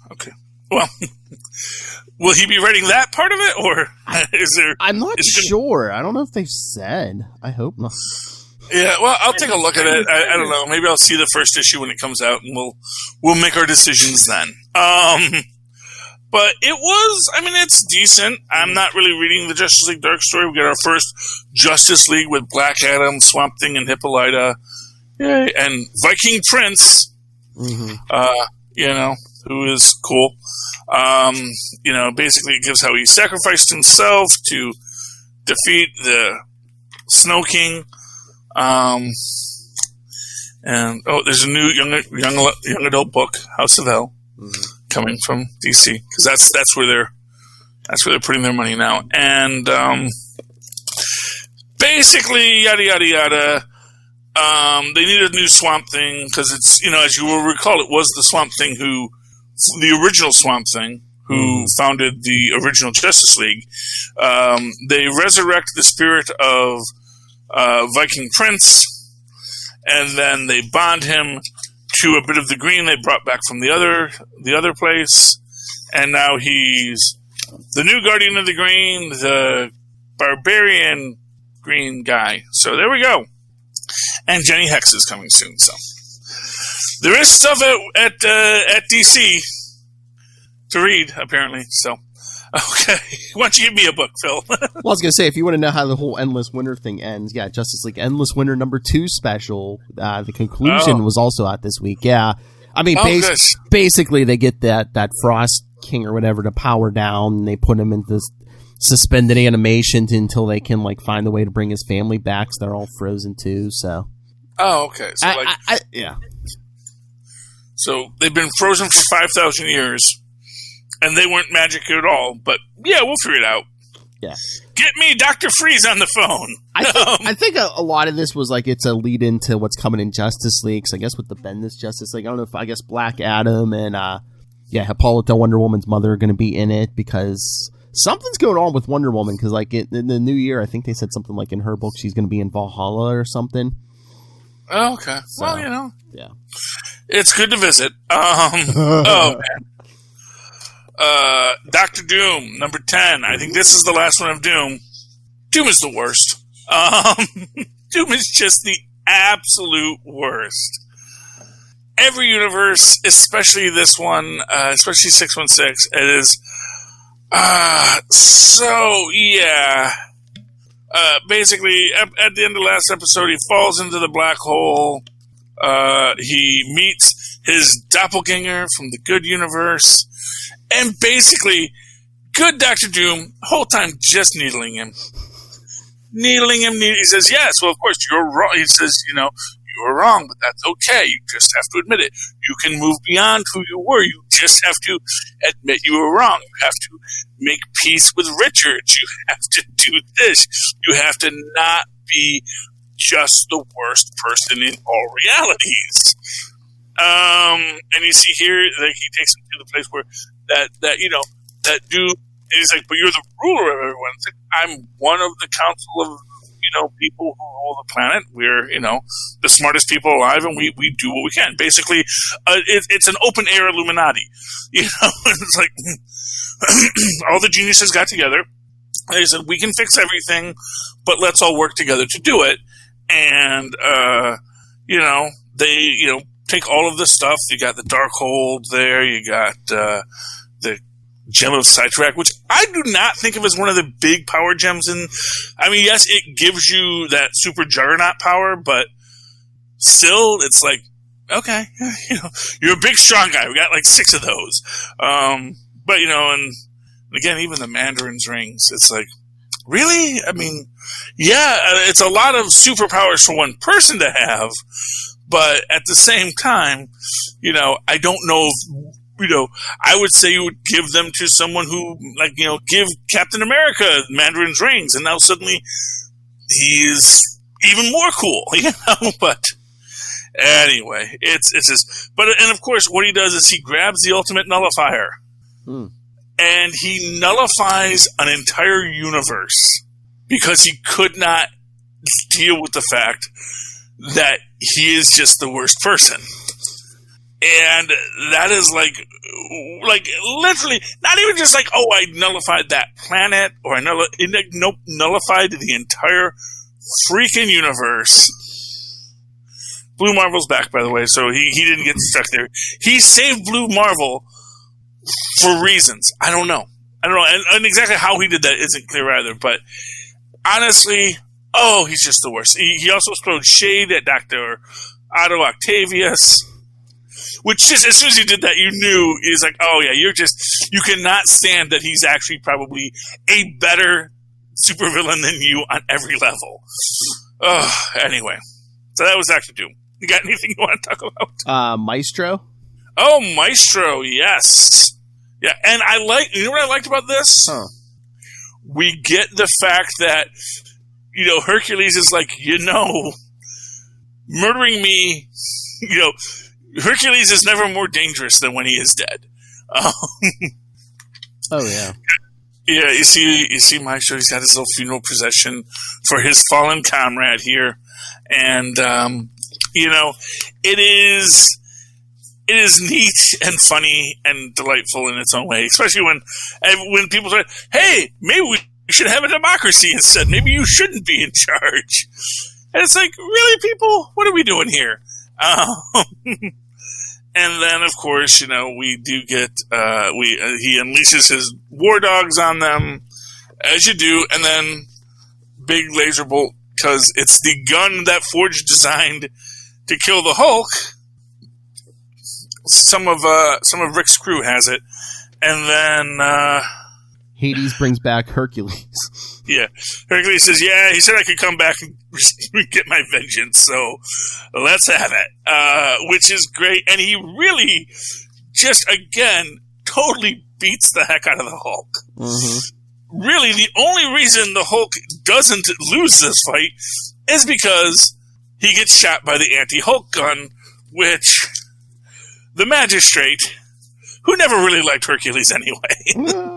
Okay. Well, will he be writing that part of it, or is there? I'm not sure. I don't know if they've said. I hope not. Yeah, well, I'll take a look at it. I don't know. Maybe I'll see the first issue when it comes out, and we'll make our decisions then. But it was, it's decent. I'm not really reading the Justice League Dark story. We get our first Justice League with Black Adam, Swamp Thing, and Hippolyta. Yay. And Viking Prince, who is cool. Basically it gives how he sacrificed himself to defeat the Snow King. There's a new young adult book, House of Hell, coming from DC, because that's where they're putting their money now. And basically, yada yada yada. They need a new Swamp Thing because it's as you will recall, it was the Swamp Thing the original Swamp Thing who founded the original Justice League. They resurrect the spirit of Viking Prince, and then they bond him to a bit of the green they brought back from the other place, and now he's the new Guardian of the Green, the barbarian green guy. So there we go. And Jenny Hex is coming soon, so there is stuff at DC to read, apparently. So, okay, why don't you give me a book, Phil? Well, I was going to say, if you want to know how the whole Endless Winter thing ends, Justice League Endless Winter number 2 special. The conclusion was also out this week. Yeah, basically they get that Frost King or whatever to power down, and they put him into suspended animation until they can find a way to bring his family back. So they're all frozen too. So. Oh, okay. So yeah. So they've been frozen for 5,000 years, and they weren't magic at all. But yeah, we'll figure it out. Yeah. Get me Dr. Freeze on the phone. I think a lot of this was it's a lead into what's coming in Justice League. So I guess with the Bendis Justice League, I don't know if Black Adam and Hippolyta, Wonder Woman's mother, are going to be in it because something's going on with Wonder Woman. Because in the new year, I think they said something in her book she's going to be in Valhalla or something. Oh, okay. So, well, yeah, it's good to visit. Oh man. Dr. Doom, number 10. I think this is the last one of Doom. Doom is the worst. Doom is just the absolute worst. Every universe, especially this one, especially 616, it is. Basically, at the end of the last episode, he falls into the black hole. He meets his doppelganger from the good universe. And basically, good Dr. Doom, whole time just needling him. He says, yes, well, of course, you're wrong. He says, you were wrong, but that's okay. You just have to admit it. You can move beyond who you were. You just have to admit you were wrong. You have to make peace with Richard. You have to do this. You have to not be just the worst person in all realities. And you see here, he takes him to the place where that dude is but you're the ruler of everyone. It's I'm one of the council of people who rule the planet. We're the smartest people alive, and we do what we can. Basically, it's an open air Illuminati. It's all the geniuses got together. They said we can fix everything, but let's all work together to do it. And they take all of the stuff. You got the Darkhold there. You got the Gem of Sitrack, which I do not think of as one of the big power gems. Yes, it gives you that super juggernaut power, but still, it's like, okay, you're a big, strong guy. We got like 6 of those. But, and again, even the Mandarin's rings, it's like, really? I mean, yeah, it's a lot of superpowers for one person to have, but at the same time, I don't know if, I would say you would give them to someone who, give Captain America Mandarin's rings, and now suddenly he's even more cool, but anyway, it's just, and of course, what he does is he grabs the ultimate nullifier. And he nullifies an entire universe because he could not deal with the fact that he is just the worst person. And that is like literally, not even just like, oh, I nullified that planet, or I nullified the entire freaking universe. Blue Marvel's back, by the way, so he didn't get stuck there. He saved Blue Marvel for reasons. I don't know. And exactly how he did that isn't clear either, but honestly, he's just the worst. He also throwed shade at Dr. Otto Octavius, which just, as soon as he did that, you knew, he's like, oh yeah, you cannot stand that he's actually probably a better supervillain than you on every level. Anyway, so that was Act 2. You got anything you want to talk about? Maestro? Oh, Maestro, yes. Yeah, and you know what I liked about this? We get the fact that, Hercules is like, murdering me, Hercules is never more dangerous than when he is dead. Oh, yeah. Yeah, you see Maestro, he's got his little funeral procession for his fallen comrade here. And, it is neat and funny and delightful in its own way, especially when people say, hey, maybe we should have a democracy instead. Maybe you shouldn't be in charge. And it's like, really, people? What are we doing here? And then, of course, we do get, he unleashes his war dogs on them, as you do, and then big laser bolt, because it's the gun that Forge designed to kill the Hulk. Some of Rick's crew has it, and then Hades brings back Hercules. Yeah, Hercules says, "Yeah, he said I could come back and get my vengeance, so let's have it," which is great. And he really just again totally beats the heck out of the Hulk. Mm-hmm. Really, the only reason the Hulk doesn't lose this fight is because he gets shot by the anti-Hulk gun, which the magistrate, who never really liked Hercules anyway.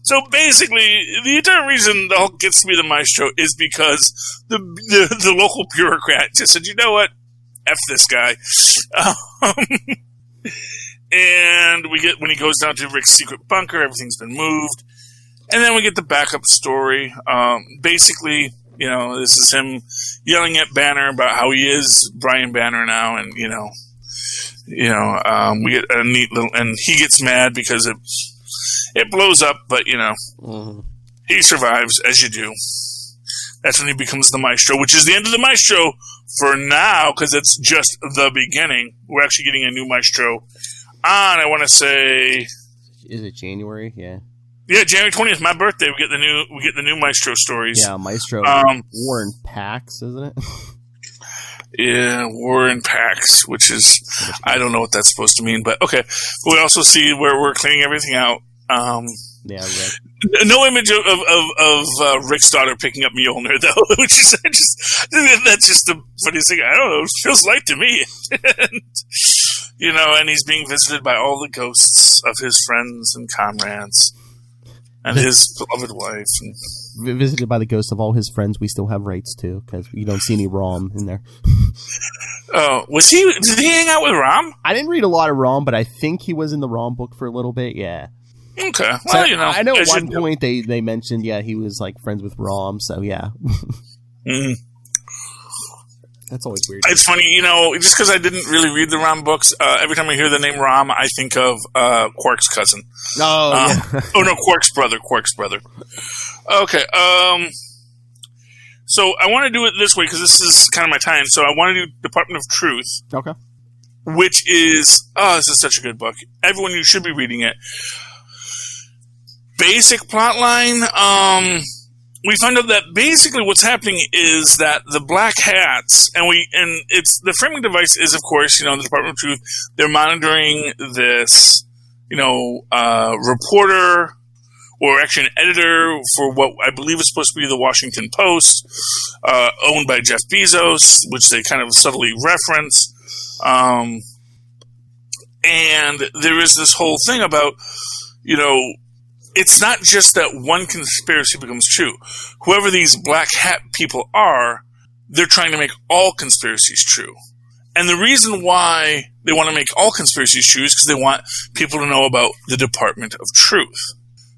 So basically, the entire reason the Hulk gets to be the Maestro is because the local bureaucrat just said, you know what? F this guy. And we get, when he goes down to Rick's secret bunker, everything's been moved. And then we get the backup story. Basically, this is him yelling at Banner about how he is Brian Banner now, and we get a neat little, and he gets mad because it blows up, but mm-hmm. He survives, as you do. That's when he becomes the Maestro, which is the end of the Maestro for now, because it's just the beginning. We're actually getting a new Maestro on, I want to say, is it January? Yeah, January 20th, my birthday. We get the new Maestro stories. Yeah, Maestro War and Pax, isn't it? Yeah, War and Pax, which is, I don't know what that's supposed to mean, but okay. We also see where we're cleaning everything out. Yeah, right. No image of Rick's daughter picking up Mjolnir, though, which is that's just the funniest thing. I don't know. It feels light to me. And he's being visited by all the ghosts of his friends and comrades and his beloved wife. Visited by the ghosts of all his friends we still have rights to, because you don't see any Rom in there. Oh, did he hang out with Rom? I didn't read a lot of Rom, but I think he was in the Rom book for a little bit, yeah. Okay, well, so, I know at one point they mentioned, he was like friends with Rom, so yeah. Mm. That's always weird. It's funny, just because I didn't really read the Rom books, every time I hear the name Rom, I think of Quark's cousin. Oh, yeah. Oh, no, Quark's brother. Okay, So I want to do it this way because this is kind of my time. So I want to do Department of Truth. Okay. Which is, this is such a good book. Everyone, you should be reading it. Basic plot line, we find out that basically what's happening is that the Black Hats, and it's, the framing device is, of course, the Department of Truth, they're monitoring this, reporter, or actually an editor for what I believe is supposed to be the Washington Post, owned by Jeff Bezos, which they kind of subtly reference. And there is this whole thing about, it's not just that one conspiracy becomes true. Whoever these black hat people are, they're trying to make all conspiracies true. And the reason why they want to make all conspiracies true is because they want people to know about the Department of Truth.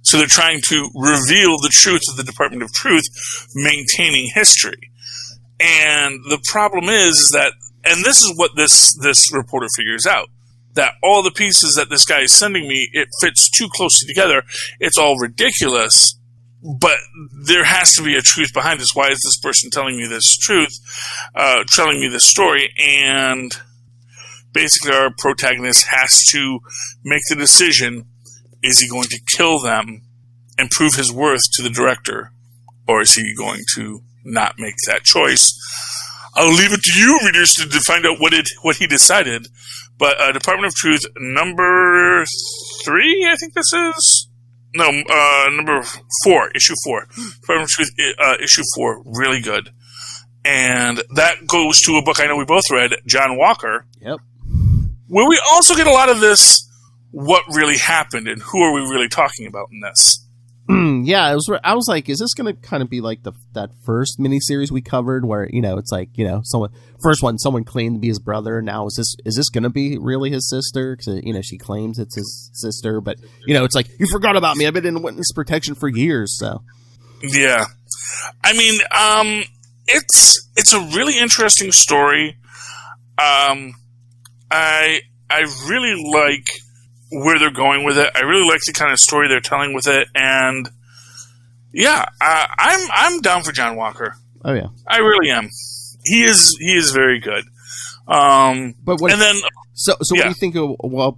So they're trying to reveal the truth of the Department of Truth, maintaining history. And the problem is that, and this is what this reporter figures out, that all the pieces that this guy is sending me, it fits too closely together. It's all ridiculous, but there has to be a truth behind this. Why is this person telling me this truth, telling me this story? And basically our protagonist has to make the decision, is he going to kill them and prove his worth to the director, or is he going to not make that choice? I'll leave it to you, readers, to find out what he decided. But Department of Truth, number 3, I think this is? No, number 4, issue 4. Department of Truth, issue 4, really good. And that goes to a book I know we both read, John Walker. Yep. Where we also get a lot of this, what really happened and who are we really talking about in this. Yeah, I was like, is this going to kind of be like that first miniseries we covered where, it's like, someone claimed to be his brother. Now is this going to be really his sister? Because, she claims it's his sister, but, it's like, you forgot about me. I've been in witness protection for years. So. Yeah. I mean, it's a really interesting story. I really like where they're going with it. I really like the kind of story they're telling with it, and yeah, I'm down for John Walker. Oh yeah, I really am. He is very good. But what? And then so yeah. What do you think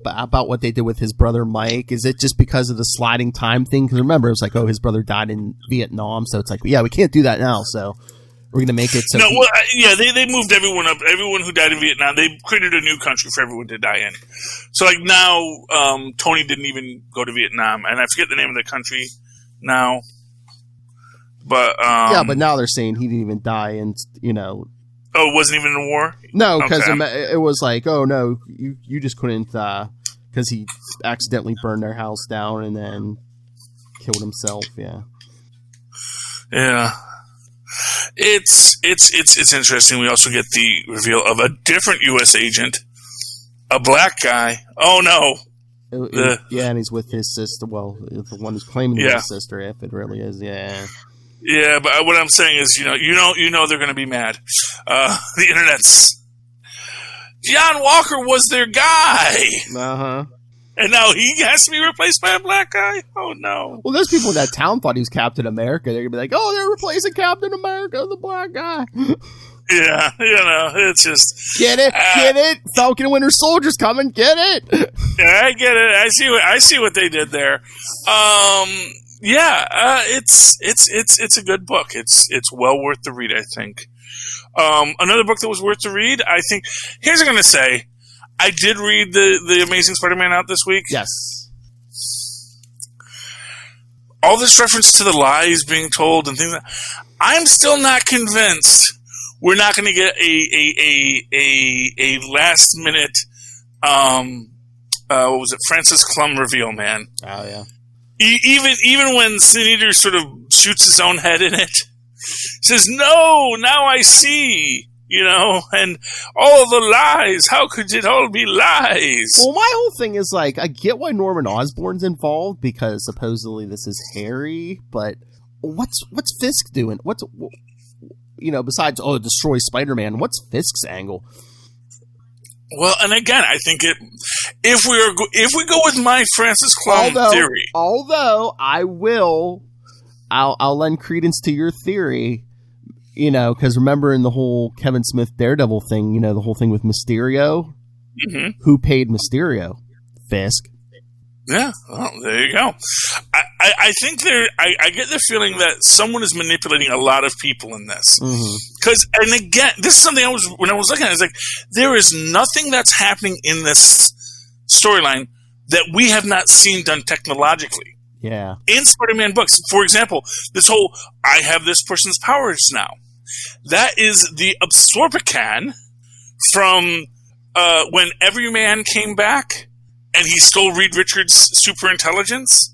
about what they did with his brother Mike? Is it just because of the sliding time thing? Because remember, it was like, his brother died in Vietnam, so it's like, yeah, we can't do that now. So we're going to make it so... No, they moved everyone up. Everyone who died in Vietnam, they created a new country for everyone to die in. So, like, now, Tony didn't even go to Vietnam, and I forget the name of the country now. But, yeah, but now they're saying he didn't even die in, Oh, it wasn't even in a war? No, because it was like, oh, no, you just couldn't, because he accidentally burned their house down and then killed himself, yeah. Yeah. It's interesting. We also get the reveal of a different U.S. agent, a black guy. Oh no! Yeah, and he's with his sister. Well, the one who's claiming to be his sister, if it really is. Yeah. Yeah, but what I'm saying is, you know, they're going to be mad. The internet's John Walker was their guy. Uh-huh. And now he has to be replaced by a black guy? Oh, no. Well, there's people in that town thought he was Captain America. They're going to be like, oh, they're replacing Captain America, the black guy. Yeah, it's just... Get it? Falcon and Winter Soldier's coming, get it? Yeah, I get it. I see what they did there. It's a good book. It's well worth the read, I think. Another book that was worth the read, I think... Here's what I'm going to say. I did read the Amazing Spider-Man out this week. Yes. All this reference to the lies being told and things like that, I'm still not convinced we're not going to get a last minute what was it, Francis Clum reveal, man. Oh yeah. Even when Sin Eater sort of shoots his own head in it, says, "No, now I see." And all of the lies. How could it all be lies? Well, my whole thing is like, I get why Norman Osborn's involved because supposedly this is Harry, but what's Fisk doing? What's besides destroy Spider-Man? What's Fisk's angle? Well, and again, I think if we go with my Francis Clum theory, although I'll lend credence to your theory. You know, because remember in the whole Kevin Smith Daredevil thing, you know, the whole thing with Mysterio? Mm-hmm. Who paid Mysterio? Fisk. Yeah, well, there you go. I think I get the feeling that someone is manipulating a lot of people in this. Because, and again, this is something when I was looking at it, I was like, there is nothing that's happening in this storyline that we have not seen done technologically. Yeah. In Spider-Man books, for example, this whole, I have this person's powers now. That is the Absorbican from when Everyman came back and he stole Reed Richards' super intelligence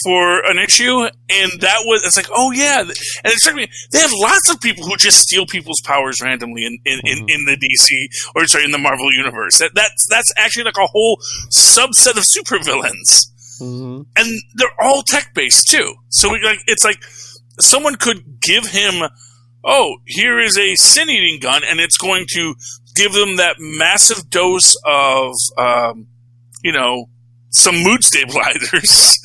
for an issue, and it's like, oh yeah, and it struck me, they have lots of people who just steal people's powers randomly in the DC, or sorry, in the Marvel universe. That's actually like a whole subset of supervillains. And they're all tech-based too. So it's like someone could give him, oh, here is a sin-eating gun, and it's going to give them that massive dose of, some mood stabilizers,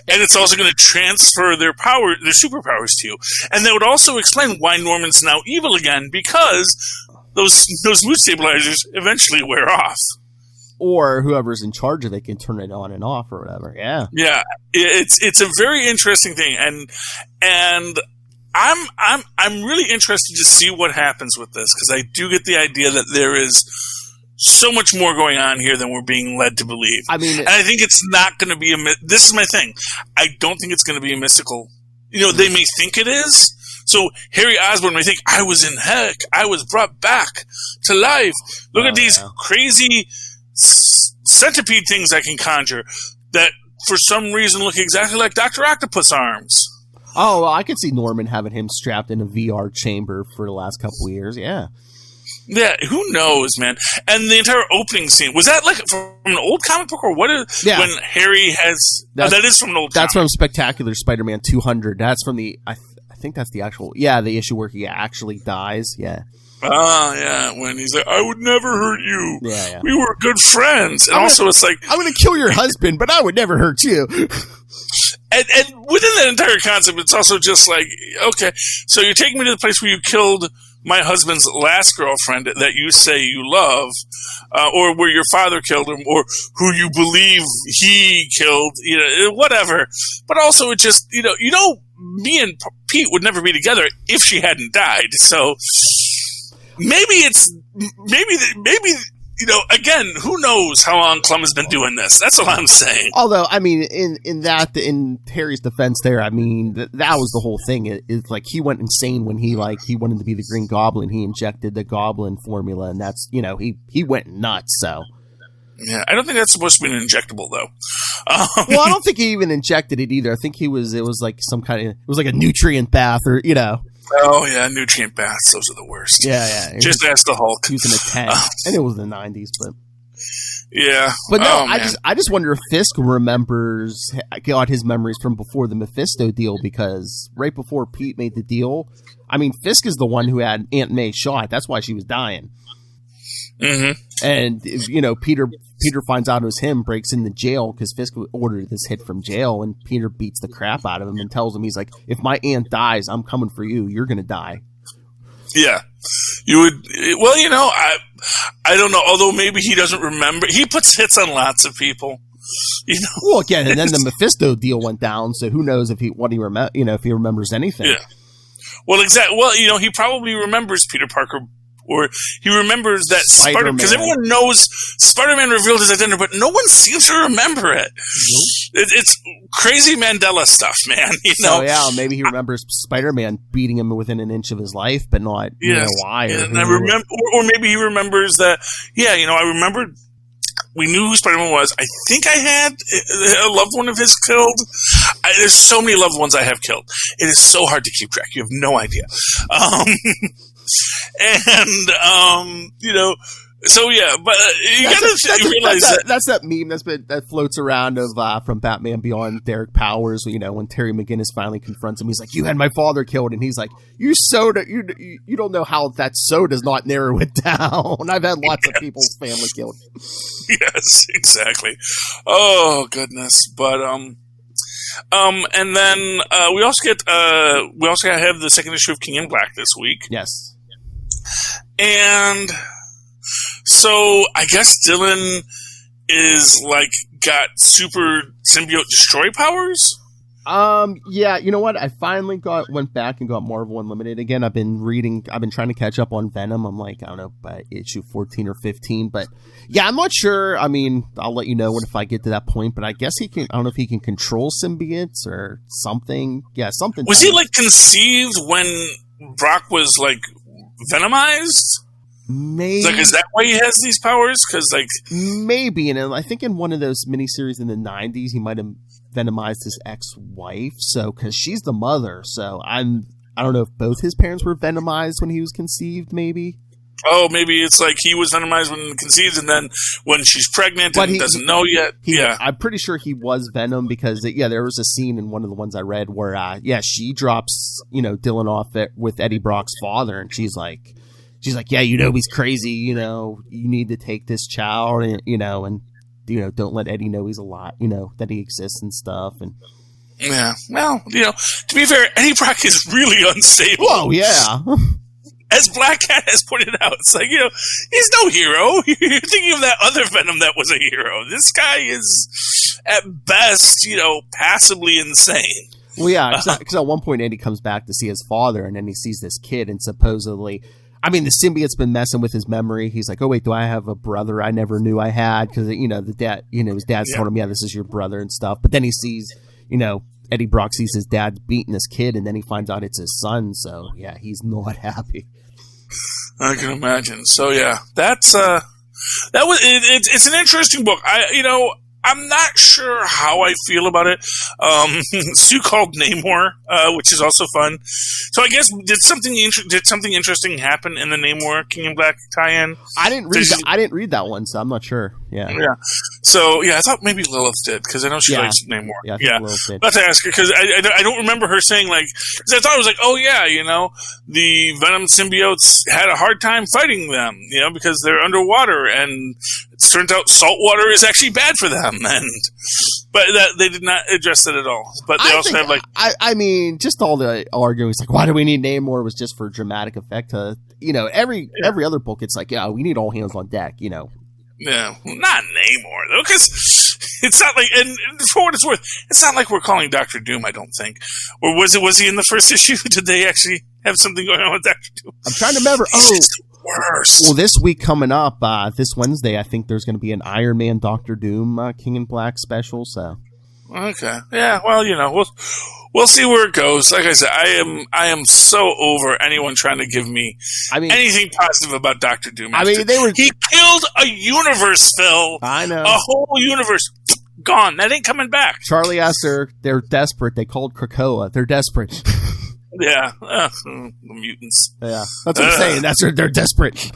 and it's also going to transfer their superpowers to you. And that would also explain why Norman's now evil again, because those mood stabilizers eventually wear off. Or whoever's in charge of it can turn it on and off or whatever. Yeah. Yeah. It's a very interesting thing. And I'm really interested to see what happens with this, because I do get the idea that there is so much more going on here than we're being led to believe. I mean, and I think it's not going to be this is my thing. I don't think it's going to be a mystical. They may think it is. So Harry Osborn may think, I was in heck. I was brought back to life. Look at these crazy centipede things I can conjure that for some reason look exactly like Dr. Octopus arms. Oh, well, I could see Norman having him strapped in a VR chamber for the last couple of years. Yeah. Yeah, who knows, man? And the entire opening scene, was that like from an old comic book, or what is when Harry has... that is from an old That's comic. From Spectacular Spider-Man 200. That's from the... I think that's the actual... Yeah, the issue where he actually dies. Yeah. Yeah, when he's like, I would never hurt you. Yeah. We were good friends. And it's like... I'm going to kill your husband, but I would never hurt you. And within that entire concept, it's also just like, okay, so you're taking me to the place where you killed my husband's last girlfriend that you say you love, or where your father killed him, or who you believe he killed, whatever. But also it just, me and Pete would never be together if she hadn't died. So maybe again, who knows how long Clem has been doing this? That's what I'm saying. Although, I mean, in Harry's defense there, I mean, that was the whole thing. It's like he went insane when he wanted to be the Green Goblin. He injected the Goblin formula, and that's, he went nuts, so. Yeah, I don't think that's supposed to be an injectable, though. Well, I don't think he even injected it either. I think it was like it was like a nutrient bath or, Oh, yeah, nutrient baths. Those are the worst. Yeah. Just ask the Hulk. Using a tank. And it was the 90s, but... Yeah. But no, I just wonder if Fisk got his memories from before the Mephisto deal, because right before Pete made the deal, I mean, Fisk is the one who had Aunt May shot. That's why she was dying. Mm-hmm. And, Peter finds out it was him, breaks into jail because Fisk ordered this hit from jail, and Peter beats the crap out of him and tells him, he's like, if my aunt dies, I'm coming for you. You're going to die. Yeah. You would, well, I don't know, although maybe he doesn't remember. He puts hits on lots of people. Well, again, and then the Mephisto deal went down, so who knows if he remembers anything. Yeah. Well, exactly. Well, he probably remembers Peter Parker, or he remembers that Spider-Man, because everyone knows Spider-Man revealed his identity, but no one seems to remember it. Nope. It's crazy Mandela stuff, man. So yeah, maybe he remembers Spider-Man beating him within an inch of his life, but not why. And I remember, or maybe he remembers that. Yeah, I remembered. We knew who Spider-Man was. I think I had a loved one of his killed. There's so many loved ones I have killed. It is so hard to keep track. You have no idea. So yeah, but you gotta realize that's that meme that floats around of from Batman Beyond, Derek Powers. When Terry McGinnis finally confronts him, he's like, "You had my father killed," and he's like, "You don't know how that so does not narrow it down. I've had lots of people's family killed." Yes, exactly. Oh goodness, but And then we also have the second issue of King in Black this week. Yes. And so I guess Dylan is like got super symbiote destroy powers. Yeah, you know what? I finally went back and got Marvel Unlimited again. I've been trying to catch up on Venom. I'm like, I don't know, by issue 14 or 15, but yeah, I'm not sure. I mean, I'll let you know if I get to that point, but I guess I don't know if he can control symbiotes or something. Yeah, something. Was he like conceived when Brock was like venomized? Maybe. Like, is that why he has these powers? Because like maybe, and I think in one of those miniseries in the 90s, he might have venomized his ex-wife. So, because she's the mother, so I don't know if both his parents were venomized when he was conceived. Maybe. Oh, maybe it's like he was venomized when conceived, and then when she's pregnant and doesn't know yet. Yeah, I'm pretty sure he was Venom because there was a scene in one of the ones I read where she drops Dylan off with Eddie Brock's father, and she's like, yeah, he's crazy, you need to take this child, and don't let Eddie know he's alive, that he exists and stuff. And yeah, well, to be fair, Eddie Brock is really unstable. Oh yeah. As Black Cat has pointed out, it's like, he's no hero. You're thinking of that other Venom that was a hero. This guy is, at best, passably insane. Well, yeah, because at one point Eddie comes back to see his father, and then he sees this kid, and supposedly, I mean, the symbiote's been messing with his memory. He's like, oh, wait, do I have a brother I never knew I had? Because, the dad, his dad's told him, yeah, this is your brother and stuff. But then he sees, Eddie Brock sees his dad beating this kid, and then he finds out it's his son. So, yeah, he's not happy. I can imagine. So, yeah, it's an interesting book. I'm not sure how I feel about it. Sue called Namor, which is also fun. So I guess did something interesting happen in the Namor King in Black tie-in? I didn't read that one, so I'm not sure. Yeah. So I thought maybe Lilith did because I know she likes Namor. Yeah. Lilith did. Let's ask her because I don't remember her saying because I thought it was like, oh yeah, the Venom symbiotes had a hard time fighting them, because they're underwater, and it turns out salt water is actually bad for them. But they did not address it at all. But they also have I mean, just all the arguing. It's like, why do we need Namor? Was just for dramatic effect. Every other book, it's like, yeah, we need all hands on deck. Yeah, not Namor though, because it's not like. And for what it's worth, it's not like we're calling Doctor Doom. I don't think. Or was he in the first issue? Did they actually have something going on with Doctor Doom? I'm trying to remember. Worst. Well, this week coming up, this Wednesday, I think there's going to be an Iron Man Doctor Doom King in Black special. So, okay, yeah. Well, we'll see where it goes. Like I said, I am so over anyone trying to give me anything positive about Doctor Doom. He killed a universe, Phil. I know, a whole universe gone. That ain't coming back. Charlie asked her. They're desperate. They called Krakoa. They're desperate. Yeah, the mutants. Yeah, that's what I'm saying. They're desperate.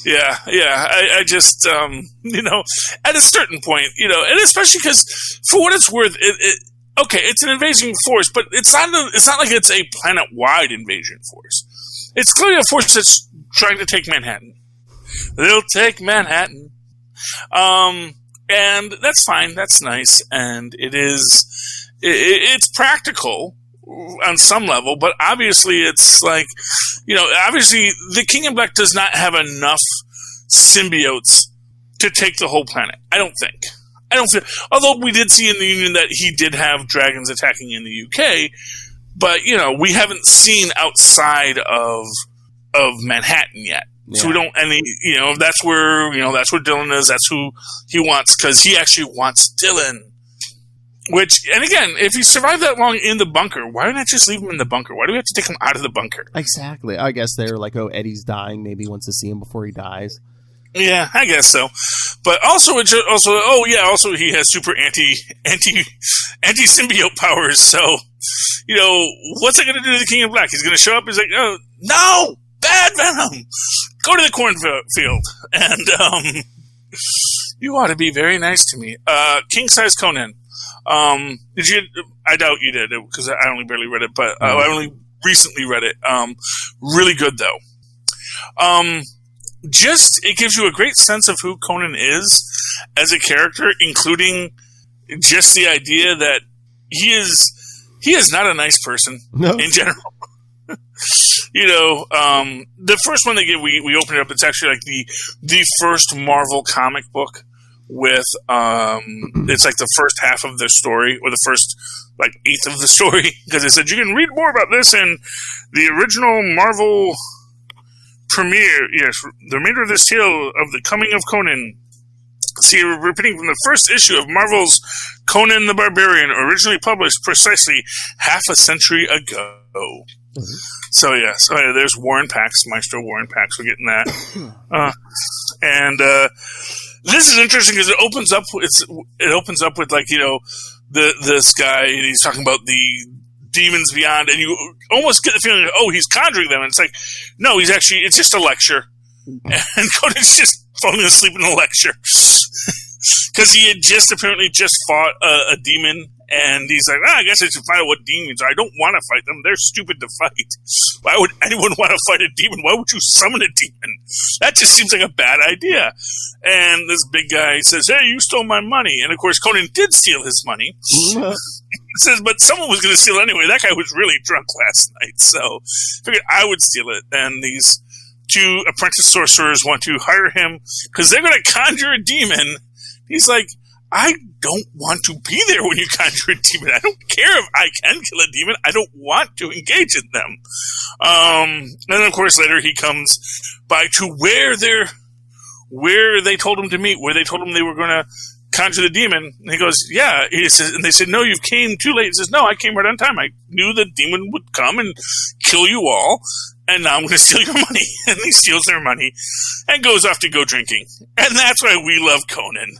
Yeah. I just, at a certain point, and especially because, for what it's worth, it's an invasion force, but it's not like it's a planet-wide invasion force. It's clearly a force that's trying to take Manhattan. They'll take Manhattan, and that's fine. That's nice, and it's practical on some level, but obviously it's like, obviously the King in Black does not have enough symbiotes to take the whole planet. I don't feel, although we did see in the Union that he did have dragons attacking in the UK, but, we haven't seen outside of Manhattan yet. Yeah. So we don't, that's where Dylan is, that's who he wants, because he actually wants Dylan. Which, and again, if he survived that long in the bunker, why not just leave him in the bunker? Why do we have to take him out of the bunker? Exactly. I guess they're like, oh, Eddie's dying. Maybe he wants to see him before he dies. Yeah, I guess so. But also, also he has super anti symbiote powers. So, what's it going to do to the King in Black? He's going to show up. He's like, oh, no, bad Venom. Go to the cornfield, and you ought to be very nice to me. King size Conan. Did you? I doubt you did because I only barely read it, but I only recently read it. Really good though. It gives you a great sense of who Conan is as a character, including just the idea that he is not a nice person in general. The first one they give, we open it up. It's actually like the first Marvel comic book with it's like the first half of the story, or the first like eighth of the story, because it said you can read more about this in the original Marvel premiere. Yes, the remainder of this tale of the coming of Conan. See, repeating from the first issue of Marvel's Conan the Barbarian, originally published precisely half a century ago. Mm-hmm. So there's Warren Pax, Maestro Warren Pax. We're getting that, and this is interesting because it opens up with like this guy, and he's talking about the demons beyond, and you almost get the feeling that, oh, he's conjuring them, and it's like, no, it's just a lecture, and Conan's just falling asleep in the lecture because he had apparently just fought a demon. And he's like, I guess I should find out what demons are. I don't want to fight them. They're stupid to fight. Why would anyone want to fight a demon? Why would you summon a demon? That just seems like a bad idea. And this big guy says, hey, you stole my money. And, of course, Conan did steal his money. He says, but someone was going to steal it anyway. That guy was really drunk last night. So I figured I would steal it. And these two apprentice sorcerers want to hire him because they're going to conjure a demon. He's like, I don't want to be there when you conjure a demon. I don't care if I can kill a demon. I don't want to engage in them. And then, of course, later he comes by to where they told him to meet, where they told him they were going to conjure the demon. And he goes, yeah. He says, and they said, no, you came too late. He says, no, I came right on time. I knew the demon would come and kill you all. And now I'm going to steal your money. And he steals their money and goes off to go drinking. And that's why we love Conan.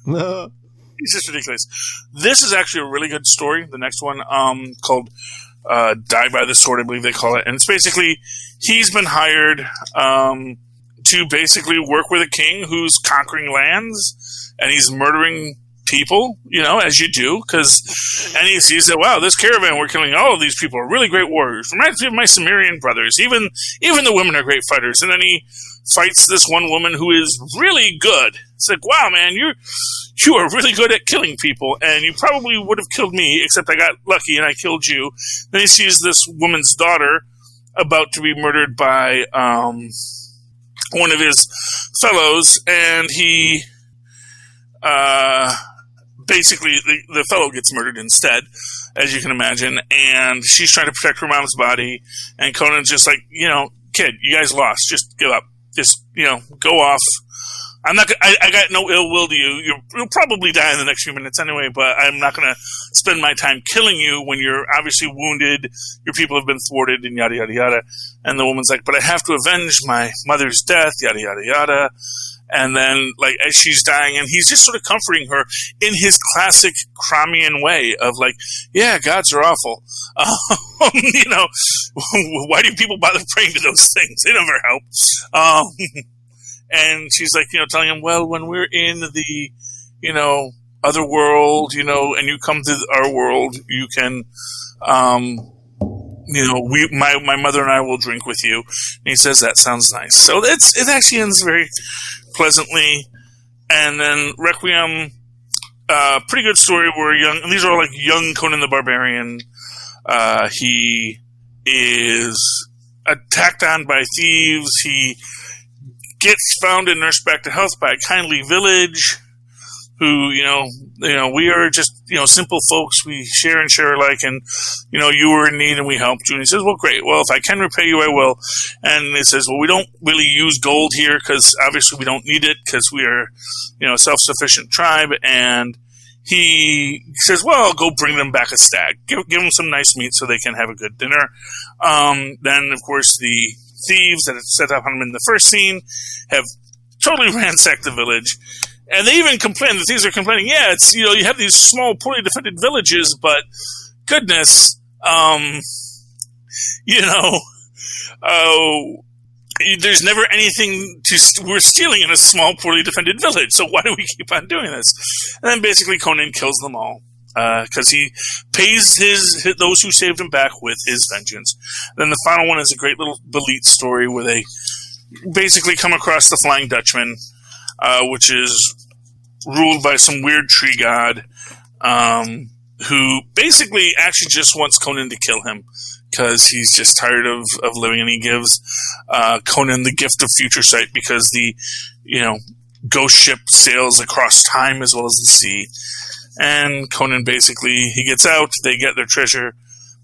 He's just ridiculous. This is actually a really good story. The next one, called Die by the Sword, I believe they call it. And it's basically, he's been hired to basically work with a king who's conquering lands, and he's murdering people, as you do, and he sees that, wow, this caravan we're killing, all of these people are really great warriors. Reminds me of my Sumerian brothers. Even the women are great fighters. And then he fights this one woman who is really good. It's like, wow, man, you are really good at killing people, and you probably would have killed me, except I got lucky and I killed you. Then he sees this woman's daughter about to be murdered by one of his fellows, and he basically the fellow gets murdered instead, as you can imagine, and she's trying to protect her mom's body, and Conan's just like, kid, you guys lost. Just give up. Just, go off. I'm not. I got no ill will to you. You'll probably die in the next few minutes anyway. But I'm not going to spend my time killing you when you're obviously wounded. Your people have been thwarted, and yada yada yada. And the woman's like, "But I have to avenge my mother's death." Yada yada yada. And then, like, as she's dying, and he's just sort of comforting her in his classic Cromwellian way of like, "Yeah, gods are awful. Why do people bother praying to those things? They never help." And she's like, telling him, well, when we're in the, other world, and you come to our world, you can, my mother and I will drink with you. And he says, that sounds nice. So it actually ends very pleasantly. And then Requiem, pretty good story where and these are all like young Conan the Barbarian. He is attacked on by thieves. He gets found and nursed back to health by a kindly village who, we are just, simple folks. We share and share alike, and, you were in need and we helped you. And he says, well, great. Well, if I can repay you, I will. And it says, well, we don't really use gold here because obviously we don't need it because we are, a self-sufficient tribe. And he says, well, I'll go bring them back a stag. Give them some nice meat so they can have a good dinner. Then, of course, the thieves that had set up on him in the first scene have totally ransacked the village. And they even complain, the thieves are complaining, yeah, it's, you have these small, poorly defended villages, but goodness, there's never anything we're stealing in a small, poorly defended village, so why do we keep on doing this? And then basically Conan kills them all. Because he pays those who saved him back with his vengeance. Then the final one is a great little Belit story where they basically come across the Flying Dutchman, which is ruled by some weird tree god, who basically actually just wants Conan to kill him because he's just tired of living, and he gives Conan the gift of future sight because the, ghost ship sails across time as well as the sea. And Conan basically, he gets out, they get their treasure,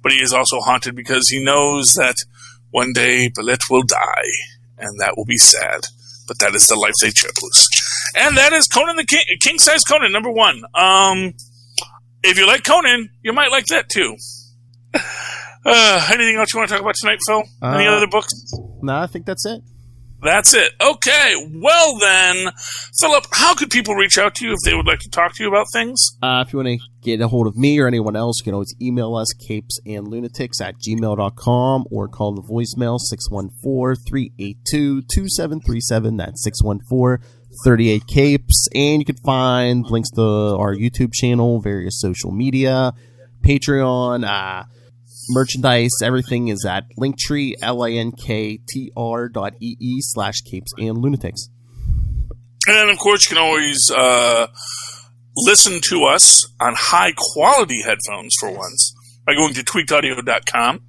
but he is also haunted because he knows that one day Belette will die, and that will be sad. But that is the life they chose. And that is Conan the King-Size Conan, number 1. If you like Conan, you might like that too. Anything else you want to talk about tonight, Phil? Any other books? No, I think that's it. That's it. Okay. Well then, Philip, how could people reach out to you if they would like to talk to you about things? If you want to get a hold of me or anyone else, you can always email us, capesandlunatics@gmail.com, or call the voicemail 614-382-2737. That's 614-38-CAPES. And you can find links to our YouTube channel, various social media, Patreon, merchandise, everything is at Linktree, linktr.ee/capesandlunatics. And of course, you can always listen to us on high quality headphones for once by going to tweakedaudio.com,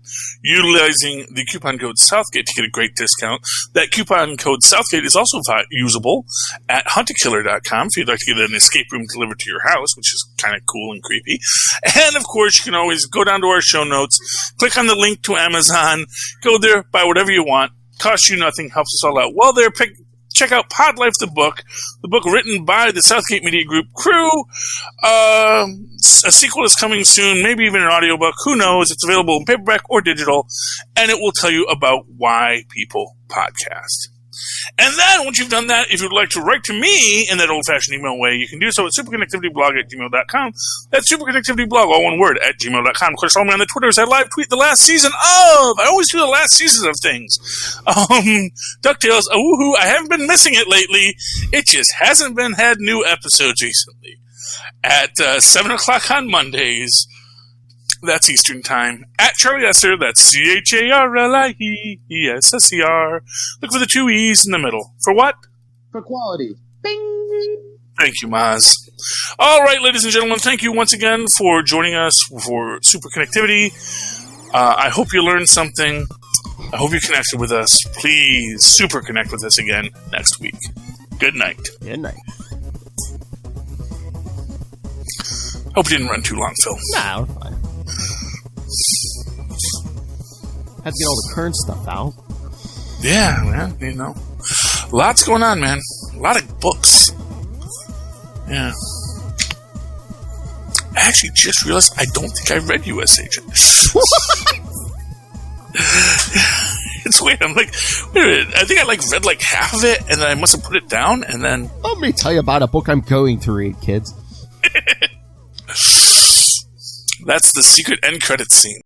utilizing the coupon code Southgate to get a great discount. That coupon code Southgate is also usable at huntakiller.com if you'd like to get an escape room delivered to your house, which is kind of cool and creepy. And of course, you can always go down to our show notes, click on the link to Amazon, go there, buy whatever you want, costs you nothing, helps us all out. While there, check out Pod Life, the book written by the Southgate Media Group crew. A sequel is coming soon, maybe even an audiobook. Who knows? It's available in paperback or digital, and it will tell you about why people podcast. And then, once you've done that, if you'd like to write to me in that old-fashioned email way, you can do so at superconnectivityblog@gmail.com. That's superconnectivityblog, all one word, at gmail.com. Of course, follow me on the Twitters. I live tweet the last season of... I always do the last season of things. DuckTales, woohoo, I haven't been missing it lately. It just hasn't been had new episodes recently. At 7 o'clock on Mondays. That's Eastern Time. At Charlie Esser, that's CharlieEsser. Look for the 2 E's in the middle. For what? For quality. Thank you, Maz. All right, ladies and gentlemen, thank you once again for joining us for Superconnectivity. I hope you learned something. I hope you connected with us. Please super connect with us again next week. Good night. Good night. Hope it didn't run too long, Phil. Nah, we're fine. Had to get all the current stuff out. Yeah, man, lots going on, man. A lot of books. Yeah. I actually just realized I don't think I read U.S. Agent. It's weird. I'm like, wait a minute. I think I read half of it, and then I must have put it down, and then... Let me tell you about a book I'm going to read, kids. That's the secret end credits scene.